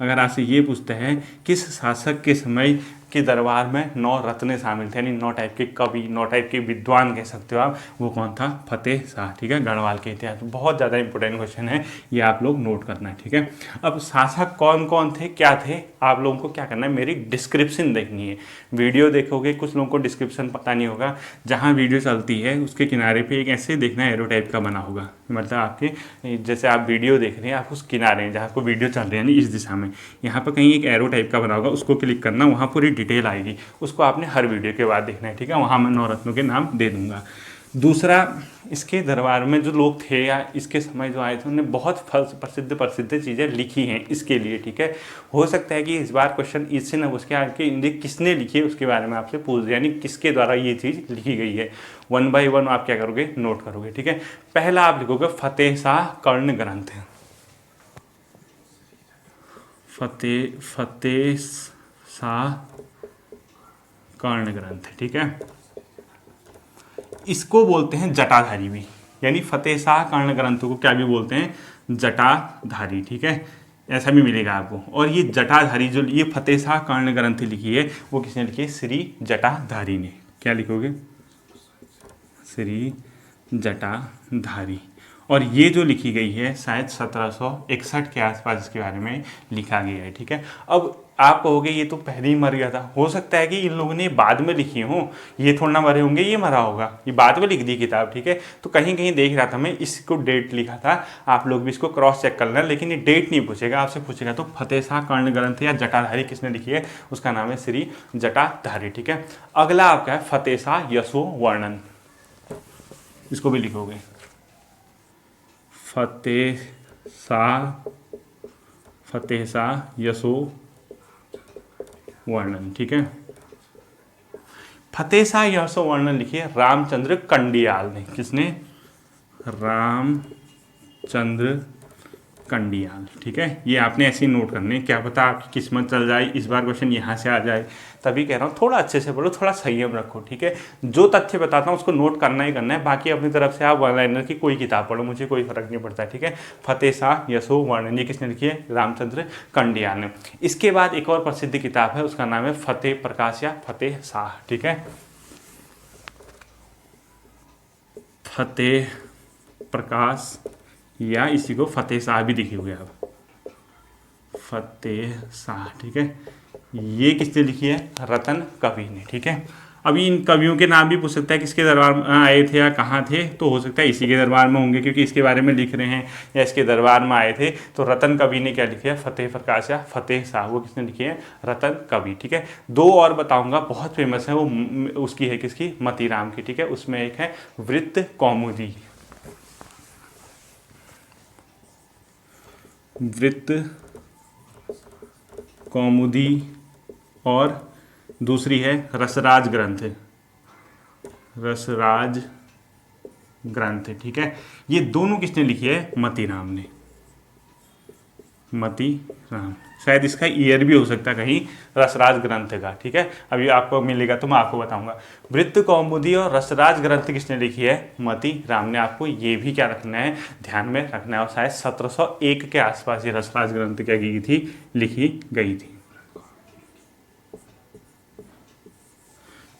Speaker 1: अगर आपसे ये पूछते हैं किस शासक के समय के दरबार में 9 रत्न शामिल थे, यानी 9 टाइप के कवि, 9 टाइप के विद्वान कह सकते हो आप, वो कौन था? फतेह शाह। ठीक है, गढ़वाल के इतिहास बहुत ज़्यादा इंपॉर्टेंट क्वेश्चन है, ये आप लोग नोट करना है। ठीक है, अब शासक कौन कौन थे, क्या थे, आप लोगों को क्या करना है, मेरी डिस्क्रिप्शन देखनी है। वीडियो देखोगे, कुछ लोगों को डिस्क्रिप्शन पता नहीं होगा, जहाँ वीडियो चलती है उसके किनारे पे एक ऐसे देखना एरो टाइप का बना होगा, मतलब आपके जैसे आप वीडियो देख रहे हैं, आप उस किनारे हैं जहाँ को वीडियो चल रही है, इस दिशा में, यहाँ पर कहीं एक एरो टाइप का बना होगा, उसको क्लिक करना, वहाँ पूरी डिटेल आएगी, उसको आपने हर वीडियो के बाद देखना है। ठीक है, वहाँ मैं 9 रत्नों के नाम दे दूंगा। दूसरा, इसके दरबार में जो लोग थे या इसके समय जो आए थे, उन्होंने बहुत प्रसिद्ध चीज़ें लिखी हैं इसके लिए। ठीक है, हो सकता है कि इस बार क्वेश्चन इससे न उसके आगे इंडिया किसने लिखी है उसके बारे में आपसे पूछ, यानी किसके द्वारा ये चीज़ लिखी गई है। 1 बाय 1 आप क्या करोगे, नोट करोगे। ठीक है, पहला आप लिखोगे फतेह शाह कर्ण ग्रंथ, फतेह शाह कर्ण ग्रंथ। ठीक है, इसको बोलते हैं जटाधारी भी, यानी फतेह शाह कर्ण ग्रंथ को क्या भी बोलते हैं, जटाधारी। ठीक है, ऐसा भी मिलेगा आपको। और ये जटाधारी जो ये फतेह शाह कर्ण ग्रंथ लिखी है वो किसने लिखी है, श्री जटाधारी ने। क्या लिखोगे, श्री जटाधारी। और ये जो लिखी गई है शायद 1761 के आसपास इसके बारे में लिखा गया है। ठीक है, अब आप कहोगे ये तो पहले ही मर गया था, हो सकता है कि इन लोगों ने बाद में लिखी हो, ये थोड़ा ना मरे होंगे, ये मरा होगा, ये बाद में लिख दी किताब। ठीक है, तो कहीं कहीं देख रहा था मैं इसको डेट लिखा था, आप लोग भी इसको क्रॉस चेक कर लेना, लेकिन ये डेट नहीं पूछेगा आपसे, पूछेगा तो फतेह शाह कर्ण ग्रंथ या जटाधारी किसने लिखी है, उसका नाम है श्री जटाधारी। ठीक है, अगला आपका है फतेह शाह यशो वर्णन, इसको भी लिखोगे फतेह शाह यशो वर्णन। ठीक है, फतेह शाह यशो वर्णन लिखिए रामचंद्र कंडियाल ने। किसने? रामचंद्र कंडियाल। ठीक है, ये आपने ऐसे ही नोट करने, क्या पता आपकी किस्मत चल जाए, इस बार क्वेश्चन यहाँ से आ जाए, तभी कह रहा हूँ थोड़ा अच्छे से बोलो, थोड़ा संयम रखो। ठीक है, जो तथ्य बताता हूँ उसको नोट करना ही करना है, बाकी अपनी तरफ से आप वन लाइनर की कोई किताब पढ़ो, मुझे कोई फर्क नहीं पड़ता है। ठीक है, फतेह शाह यशो वर्णन, ये किसने लिखी है? रामचंद्र कंडियाल ने। इसके बाद एक और प्रसिद्ध किताब है, उसका नाम है फतेह प्रकाश या फतेह शाह। ठीक है, फतेह प्रकाश या इसी को फतेह शाह भी लिखे हुए आप, फतेह शाह। ठीक है, ये किसने लिखी है? रतन कवि ने। ठीक है, अभी इन कवियों के नाम भी पूछ सकता है, किसके दरबार में आए थे या कहाँ थे, तो हो सकता है इसी के दरबार में होंगे, क्योंकि इसके बारे में लिख रहे हैं, या इसके दरबार में आए थे। तो रतन कवि ने क्या लिखा है? फतेह प्रकाश या फतेह शाह, वो किसने लिखी है? रतन कवि। ठीक है, दो और बताऊंगा, बहुत फेमस है वो, उसकी है किसकी? मतीराम की। ठीक है, उसमें एक है वृत्त कौमुदी, वृत्त कौमुदी, और दूसरी है रसराज ग्रंथ, रसराज ग्रंथ। ठीक है, ये दोनों किसने लिखी है? मतीराम ने, मतीराम। शायद इसका ईयर भी हो सकता है कहीं रसराज ग्रंथ का। ठीक है, अभी आपको मिलेगा तो मैं आपको बताऊंगा। वृत्त कौमुदी और रसराज ग्रंथ किसने लिखी है? मतीराम ने। आपको ये भी क्या रखना है? ध्यान में रखना है। और शायद 1701 के आसपास ये रसराज ग्रंथ क्या की थी? लिखी गई थी।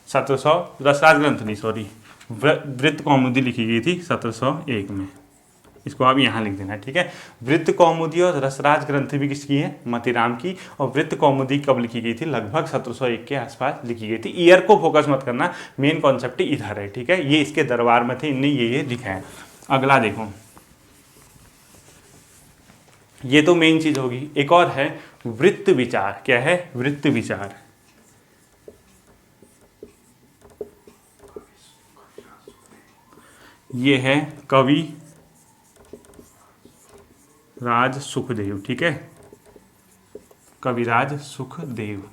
Speaker 1: 1700 रसराज ग्रंथ नहीं, सॉरी, वृत्त कौमुदी लिखी गई थी 1701 में, इसको आप यहाँ लिख देना। ठीक है, वृत्त कौमुदी और रसराज ग्रंथ भी किसकी है? मतीराम की। और वृत्त कौमुदी कब लिखी गई थी? लगभग 1701 के आसपास लिखी गई थी। ईयर को फोकस मत करना, मेन कॉन्सेप्ट इधर है। ठीक है, ये इसके दरबार में थे, इनने ये लिखा है। अगला देखो, ये तो मेन चीज होगी। एक और है वृत्त विचार। क्या है? वृत्त विचार। ये है कवि राज सुखदेव। ठीक है, कविराज सुखदेव।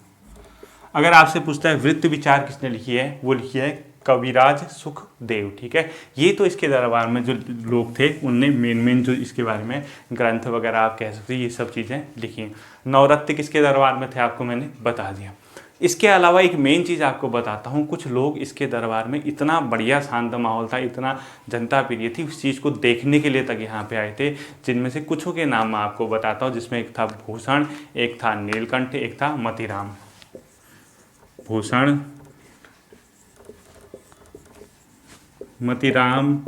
Speaker 1: अगर आपसे पूछता है वृत्त विचार किसने लिखी है, वो लिखी है कविराज सुखदेव। ठीक है, ये तो इसके दरबार में जो लोग थे उनने मेन जो इसके बारे में ग्रंथ वगैरह आप कह सकते हैं, ये सब चीज़ें लिखी हैं। नवरत्न किसके दरबार में थे आपको मैंने बता दिया। इसके अलावा एक मेन चीज़ आपको बताता हूँ, कुछ लोग इसके दरबार में, इतना बढ़िया शांत माहौल था, इतना जनता प्रिय थी, उस चीज़ को देखने के लिए तक यहाँ पे आए थे, जिनमें से कुछों के नाम मैं आपको बताता हूँ। जिसमें एक था भूषण, एक था नीलकंठ, एक था मतीराम। भूषण, मतीराम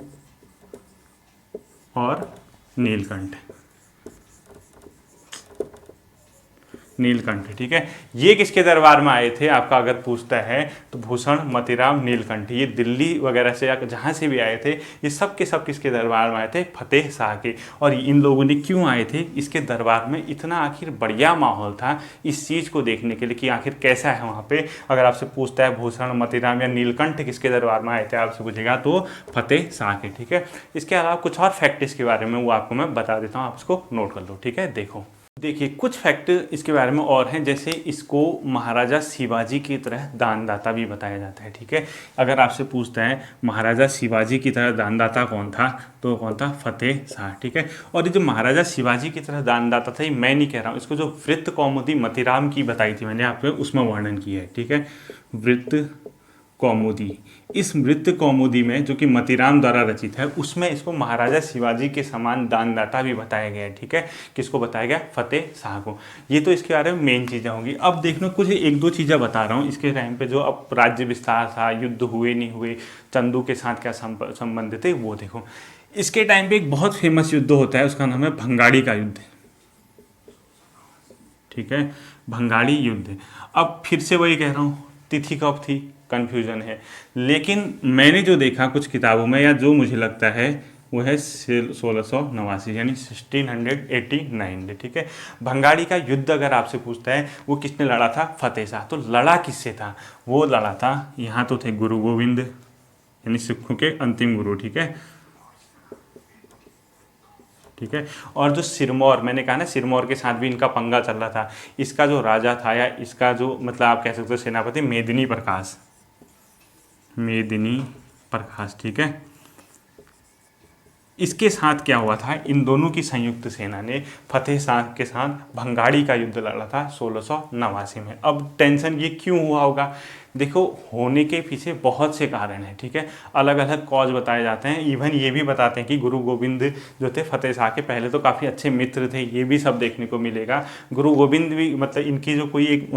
Speaker 1: और नीलकंठ। नीलकंठ। ठीक है, ये किसके दरबार में आए थे आपका अगर पूछता है तो भूषण, मतीराम, नीलकंठ, ये दिल्ली वगैरह से या जहाँ से भी आए थे, ये सब के सब किसके दरबार में आए थे? फतेह शाह के। और इन लोगों ने क्यों आए थे इसके दरबार में? इतना आखिर बढ़िया माहौल था इस चीज़ को देखने के लिए कि आखिर कैसा है वहाँ पे। अगर आपसे पूछता है भूषण, मतीराम या नीलकंठ किसके दरबार में आए थे, आपसे पूछेगा तो फतेह शाह के। ठीक है, इसके अलावा कुछ और फैक्ट इसके बारे में वो आपको मैं बता देता हूँ, आप इसको नोट कर लो। ठीक है, देखिए कुछ फैक्ट इसके बारे में और हैं, जैसे इसको महाराजा शिवाजी की तरह दानदाता भी बताया जाता है। ठीक है, अगर आपसे पूछता है महाराजा शिवाजी की तरह दानदाता कौन था, तो कौन था? फतेह शाह। ठीक है, और ये जो महाराजा शिवाजी की तरह दानदाता था, ये मैं नहीं कह रहा हूँ, इसको जो वृत्त कौमुदी मतीराम की बताई थी मैंने आपको, उसमें वर्णन किया है। ठीक है, वृत्त कौमुदी, इस वृत्त कौमुदी में जो कि मतीराम द्वारा रचित है, उसमें इसको महाराजा शिवाजी के समान दानदाता भी बताया गया है। ठीक है, किसको बताया गया? फतेह शाह को। ये तो इसके बारे में मेन चीज़ें होंगी। अब देख लो कुछ एक दो चीज़ें बता रहा हूँ इसके टाइम पे, जो अब राज्य विस्तार था, युद्ध हुए नहीं हुए, चंदू के साथ क्या संबंध थे, वो देखो। इसके टाइम पे एक बहुत फेमस युद्ध होता है, उसका नाम है भंगाड़ी का युद्ध, ठीक है, भंगाड़ी युद्ध। अब फिर से वही कह रहा हूँ, तिथि कब थी कन्फ्यूजन है, लेकिन मैंने जो देखा कुछ किताबों में या जो मुझे लगता है वो है 1689 यानी 1689, ठीक है। भंगाड़ी का युद्ध अगर आपसे पूछता है वो किसने लड़ा था, फतेह शाह। तो लड़ा किससे था, वो लड़ा था, यहाँ तो थे गुरु गोविंद यानी सिखों के अंतिम गुरु, ठीक है, ठीक है। और जो सिरमौर, मैंने कहा ना सिरमौर के साथ भी इनका पंगा चल रहा था, इसका जो राजा था या इसका जो मतलब आप कह सकते हो सेनापति, मेदिनी प्रकाश, मेदिनी प्रकाश, ठीक है। इसके साथ क्या हुआ था, इन दोनों की संयुक्त सेना ने फतेह शाह के साथ भंगाड़ी का युद्ध लड़ा था 1689 में। अब टेंशन ये क्यों हुआ होगा, देखो होने के पीछे बहुत से कारण हैं, ठीक है, अलग अलग कॉज बताए जाते हैं। इवन ये भी बताते हैं कि गुरु गोविंद जो थे फतेह शाह के पहले तो काफ़ी अच्छे मित्र थे, ये भी सब देखने को मिलेगा। गुरु गोविंद भी मतलब इनकी जो कोई एक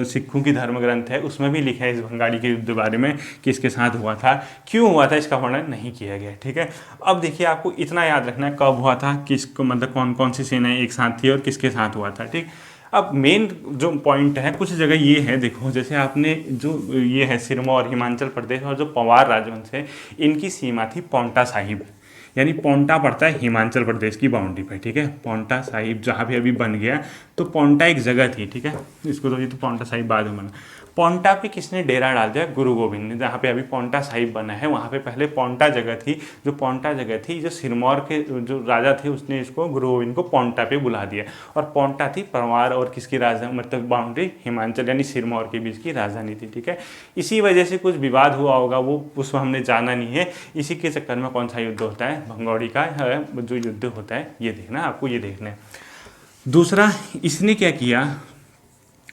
Speaker 1: सिखों की धर्म ग्रंथ है उसमें भी लिखा है इस भंगाड़ी के युद्ध बारे में कि इसके साथ हुआ था, क्यों हुआ था इसका वर्णन नहीं किया गया, ठीक है। अब देखिए आपको इतना याद रखना है कब हुआ था, किसको मतलब कौन कौन सी सेनाएं एक साथ थी और किसके साथ हुआ था, ठीक। अब मेन जो पॉइंट है कुछ जगह ये है, देखो जैसे आपने जो ये है सिरमौर हिमाचल प्रदेश और जो पंवार राजवंश है इनकी सीमा थी पौंटा साहिब, यानी पौंटा पड़ता है हिमाचल प्रदेश की बाउंड्री पर, ठीक है। पौंटा साहिब जहाँ पे अभी बन गया, तो पौंटा एक जगह थी, ठीक है, इसको तो ये तो पौंटा साहिब बाद में बना। पौंटा पे किसने डेरा डाल दिया, गुरु गोविंद ने, जहाँ पे अभी पौंटा साहिब बना है वहाँ पे पहले पौंटा जगह थी, जो पौंटा जगह थी जो सिरमौर के जो राजा थे उसने इसको गुरु गोविंद को पौंटा पे बुला दिया, और पौंटा थी परवार और किसकी राजधानी मतलब बाउंड्री हिमाचल यानी सिरमौर के बीच की राजधानी थी, ठीक है। इसी वजह से कुछ विवाद हुआ होगा, वो उसमें हमने जाना नहीं है। इसी के चक्कर में कौन सा युद्ध होता है, भंगौड़ी का जो युद्ध होता है ये देखना, आपको ये देखना है। दूसरा इसने क्या किया,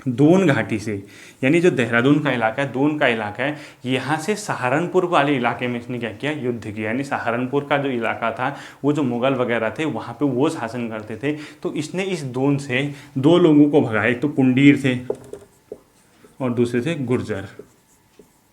Speaker 1: दून घाटी से यानी जो देहरादून का इलाका है, दून का इलाका है, यहाँ से सहारनपुर वाले इलाके में इसने क्या किया, युद्ध किया। यानी सहारनपुर का जो इलाका था वो जो मुगल वगैरह थे वहाँ पे वो शासन करते थे, तो इसने इस दून से दो लोगों को भगाया, एक तो पुंडीर थे और दूसरे थे गुर्जर,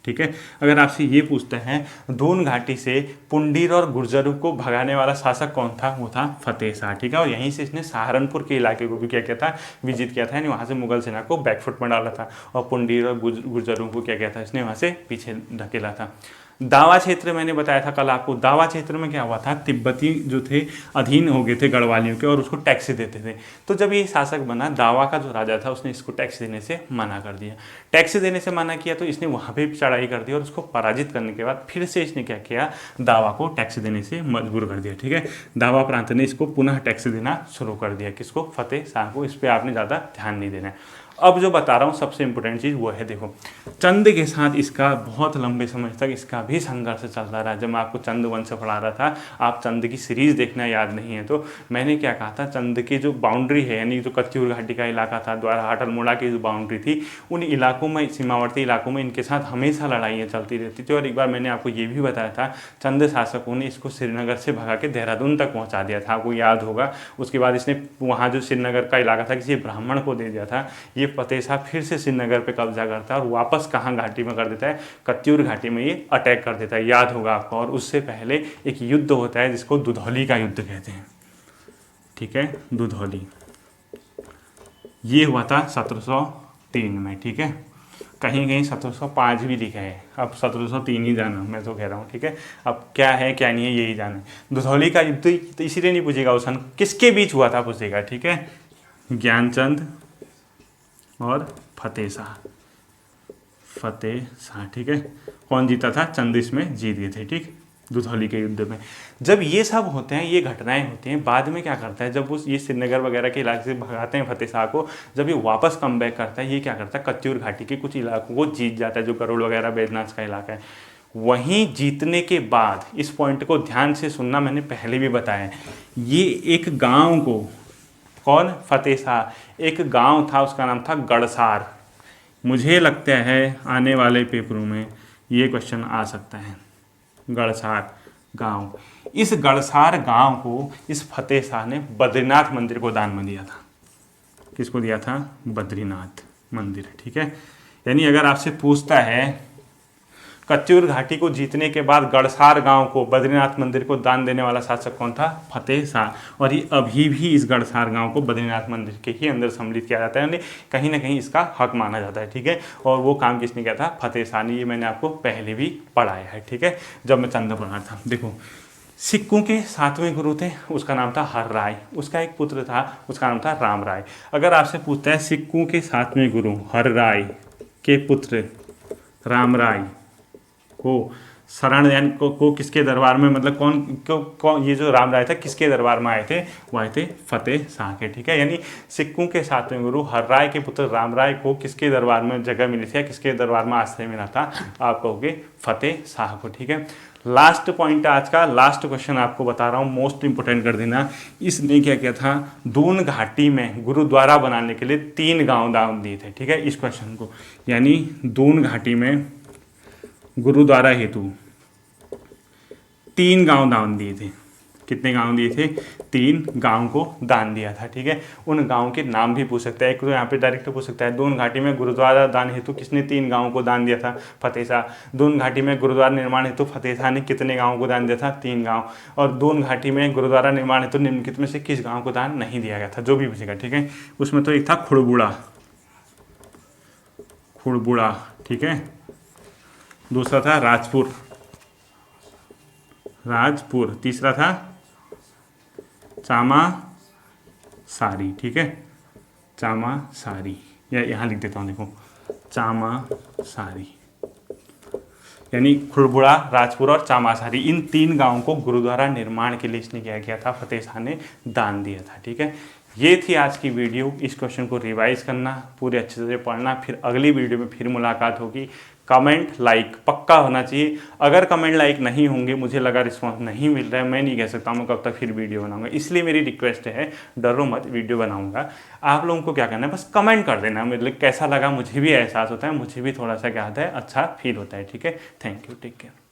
Speaker 1: ठीक है। अगर आपसे ये पूछते हैं दून घाटी से पुंडीर और गुर्जरों को भगाने वाला शासक कौन था, वो था फतेह शाह, ठीक है। और यहीं से इसने सहारनपुर के इलाके को भी क्या किया था, विजिट किया था, यानी वहाँ से मुगल सेना को बैकफुट में डाला था, और पुंडीर और गुर्जरों को क्या किया था, इसने वहाँ से पीछे धकेला था। दावा क्षेत्र मैंने बताया था कल आपको, दावा क्षेत्र में क्या हुआ था, तिब्बती जो थे अधीन हो गए थे गढ़वालियों के और उसको टैक्स देते थे। तो जब ये शासक बना, दावा का जो राजा था उसने इसको टैक्स देने से मना कर दिया। टैक्स देने से मना किया तो इसने वहाँ पे चढ़ाई कर दी और उसको पराजित करने के बाद फिर से इसने क्या किया, दावा को टैक्स देने से मजबूर कर दिया, ठीक है। दावा प्रांत ने इसको पुनः टैक्स देना शुरू कर दिया, किसको, फतेह शाह को। इस पर आपने ज़्यादा ध्यान नहीं देना है। अब जो बता रहा हूँ सबसे इंपॉर्टेंट चीज़ वो है, देखो चंद के साथ इसका बहुत लंबे समय तक इसका भी संघर्ष चलता रहा। जब मैं आपको चंद वंश पढ़ा रहा था, आप चंद की सीरीज़ देखना याद नहीं है तो मैंने क्या कहा था, चंद की जो बाउंड्री है यानी जो कत्यूर घाटी का इलाका था, द्वाराहाट अल्मोड़ा की जो बाउंड्री थी, उन इलाकों में, सीमावर्ती इलाकों में इनके साथ हमेशा लड़ाइयाँ चलती रहती थी। और एक बार मैंने आपको ये भी बताया था, चंद शासकों ने इसको श्रीनगर से भगा के देहरादून तक पहुँचा दिया था, आपको याद होगा। उसके बाद इसने वहाँ जो श्रीनगर का इलाका था किसी ब्राह्मण को दे दिया था। ये फतेह शाह फिर से श्रीनगर पे कब्जा करता है और वापस कहाँ घाटी में कर देता है, कत्यूर घाटी में ये अटैक कर देता है, याद होगा आपको। और उससे पहले एक युद्ध होता है जिसको दुधौली का युद्ध कहते हैं, ठीक है, दुधौली। ये हुआ था 1703 में, ठीक है। कहीं कहीं 1705 भी लिखा है, अब 1703 ही जाना मैं तो कह रहा हूँ, ठीक है। अब क्या है क्या नहीं है यही जाना है। दुधौली का युद्ध तो इसीलिए नहीं पूछेगा उस सन किसके बीच हुआ था, पूछेगा, ठीक है, ज्ञानचंद और फतेह शाह, ठीक है। कौन जीता था, चंद इसमें जीत गए थे, ठीक, दुधौली के युद्ध में। जब ये सब होते हैं, ये घटनाएं होती हैं, बाद में क्या करता है, जब वो ये श्रीनगर वगैरह के इलाके से भगाते हैं फतेह शाह को, जब ये वापस कम बैक करता है, ये क्या करता है, कत्यूर घाटी के कुछ इलाकों को जीत जाता है, जो गरुड़ वगैरह बैजनाथ का इलाका है। वहीं जीतने के बाद, इस पॉइंट को ध्यान से सुनना, मैंने पहले भी बताया, ये एक गाँव को, कौन, फतेह शाह, एक गांव था उसका नाम था गड़सार। मुझे लगता है आने वाले पेपरों में ये क्वेश्चन आ सकता है, गड़सार गांव। इस गड़सार गांव को इस फतेह शाह ने बद्रीनाथ मंदिर को दान में दिया था। किसको दिया था, बद्रीनाथ मंदिर, ठीक है। यानी अगर आपसे पूछता है कच्चूर घाटी को जीतने के बाद गड़सार गांव को, बद्रीनाथ मंदिर को दान देने वाला शासक कौन था? फतेह शाह। और ये अभी भी इस गड़सार गांव को बद्रीनाथ मंदिर के ही अंदर सम्मिलित किया जाता है, यानी कहीं ना कहीं इसका हक माना जाता है, ठीक है। और वो काम किसने किया था? फतेह शाह ने। ये मैंने आपको पहले भी पढ़ाया है, ठीक है, जब मैं चंद्र प्रहार था। देखो, सिक्कों के 7वें गुरु थे, उसका नाम था हर राय, उसका एक पुत्र था, उसका नाम था राम राय। अगर आपसे पूछता है सिक्कों के 7वें गुरु हर राय के पुत्र राम राय को शरण यानी को किसके दरबार में, मतलब कौन ये जो राम राय था किसके दरबार में आए थे? वो आए थे फतेह शाह के, ठीक है। यानी सिक्कों के 7वें गुरु हर राय के पुत्र राम राय को किसके दरबार में जगह मिली थी या किसके दरबार में आश्रय मिला था? आप कहोगे फतेह शाह को, ठीक है। लास्ट पॉइंट आज का, लास्ट क्वेश्चन आपको बता रहा हूँ, मोस्ट इंपोर्टेंट कर देना। इसने क्या किया था? दून घाटी में गुरुद्वारा बनाने के लिए 3 गांव दान दिए थे, ठीक है, इस क्वेश्चन को। यानी दून घाटी में गुरुद्वारा हेतु 3 गांव दान दिए थे। कितने गांव दिए थे? 3 गांव को दान दिया था, ठीक है। उन गांव के नाम भी पूछ सकता है, एक तो यहाँ पे डायरेक्ट पूछ सकता है, दून घाटी में गुरुद्वारा दान हेतु किसने 3 गांवों को दान दिया था? फतेह शाह। दून घाटी में गुरुद्वारा निर्माण हेतु फतेह शाह ने कितने गाँव को दान दिया था? 3 गाँव। और दून घाटी में गुरुद्वारा निर्माण हेतु निम्नलिखित में से किस गाँव को दान नहीं दिया गया था? जो भी पूछेगा, ठीक है। उसमें तो एक था खुड़बुड़ा, ठीक है, दूसरा था राजपुर, तीसरा था चामासारी, ठीक है, चामासारी, या यहाँ लिख देता हूँ, देखो चामासारी। यानी खुड़बुड़ा, राजपुर और चामासारी, इन 3 गांवों को गुरुद्वारा निर्माण के लिए इसने क्या किया था? फतेह शाह ने दान दिया था, ठीक है। ये थी आज की वीडियो। इस क्वेश्चन को रिवाइज करना, पूरे अच्छे से पढ़ना, फिर अगली वीडियो में फिर मुलाकात होगी। कमेंट लाइक पक्का होना चाहिए। अगर कमेंट लाइक नहीं होंगे, मुझे लगा रिस्पांस नहीं मिल रहा है, मैं नहीं कह सकता मैं कब तक फिर वीडियो बनाऊंगा। इसलिए मेरी रिक्वेस्ट है, डरो मत, वीडियो बनाऊंगा। आप लोगों को क्या करना है, बस कमेंट कर देना, मतलब कैसा लगा। मुझे भी एहसास होता है, मुझे भी थोड़ा सा क्या होता है, अच्छा फील होता है, ठीक है। Thank you, take care.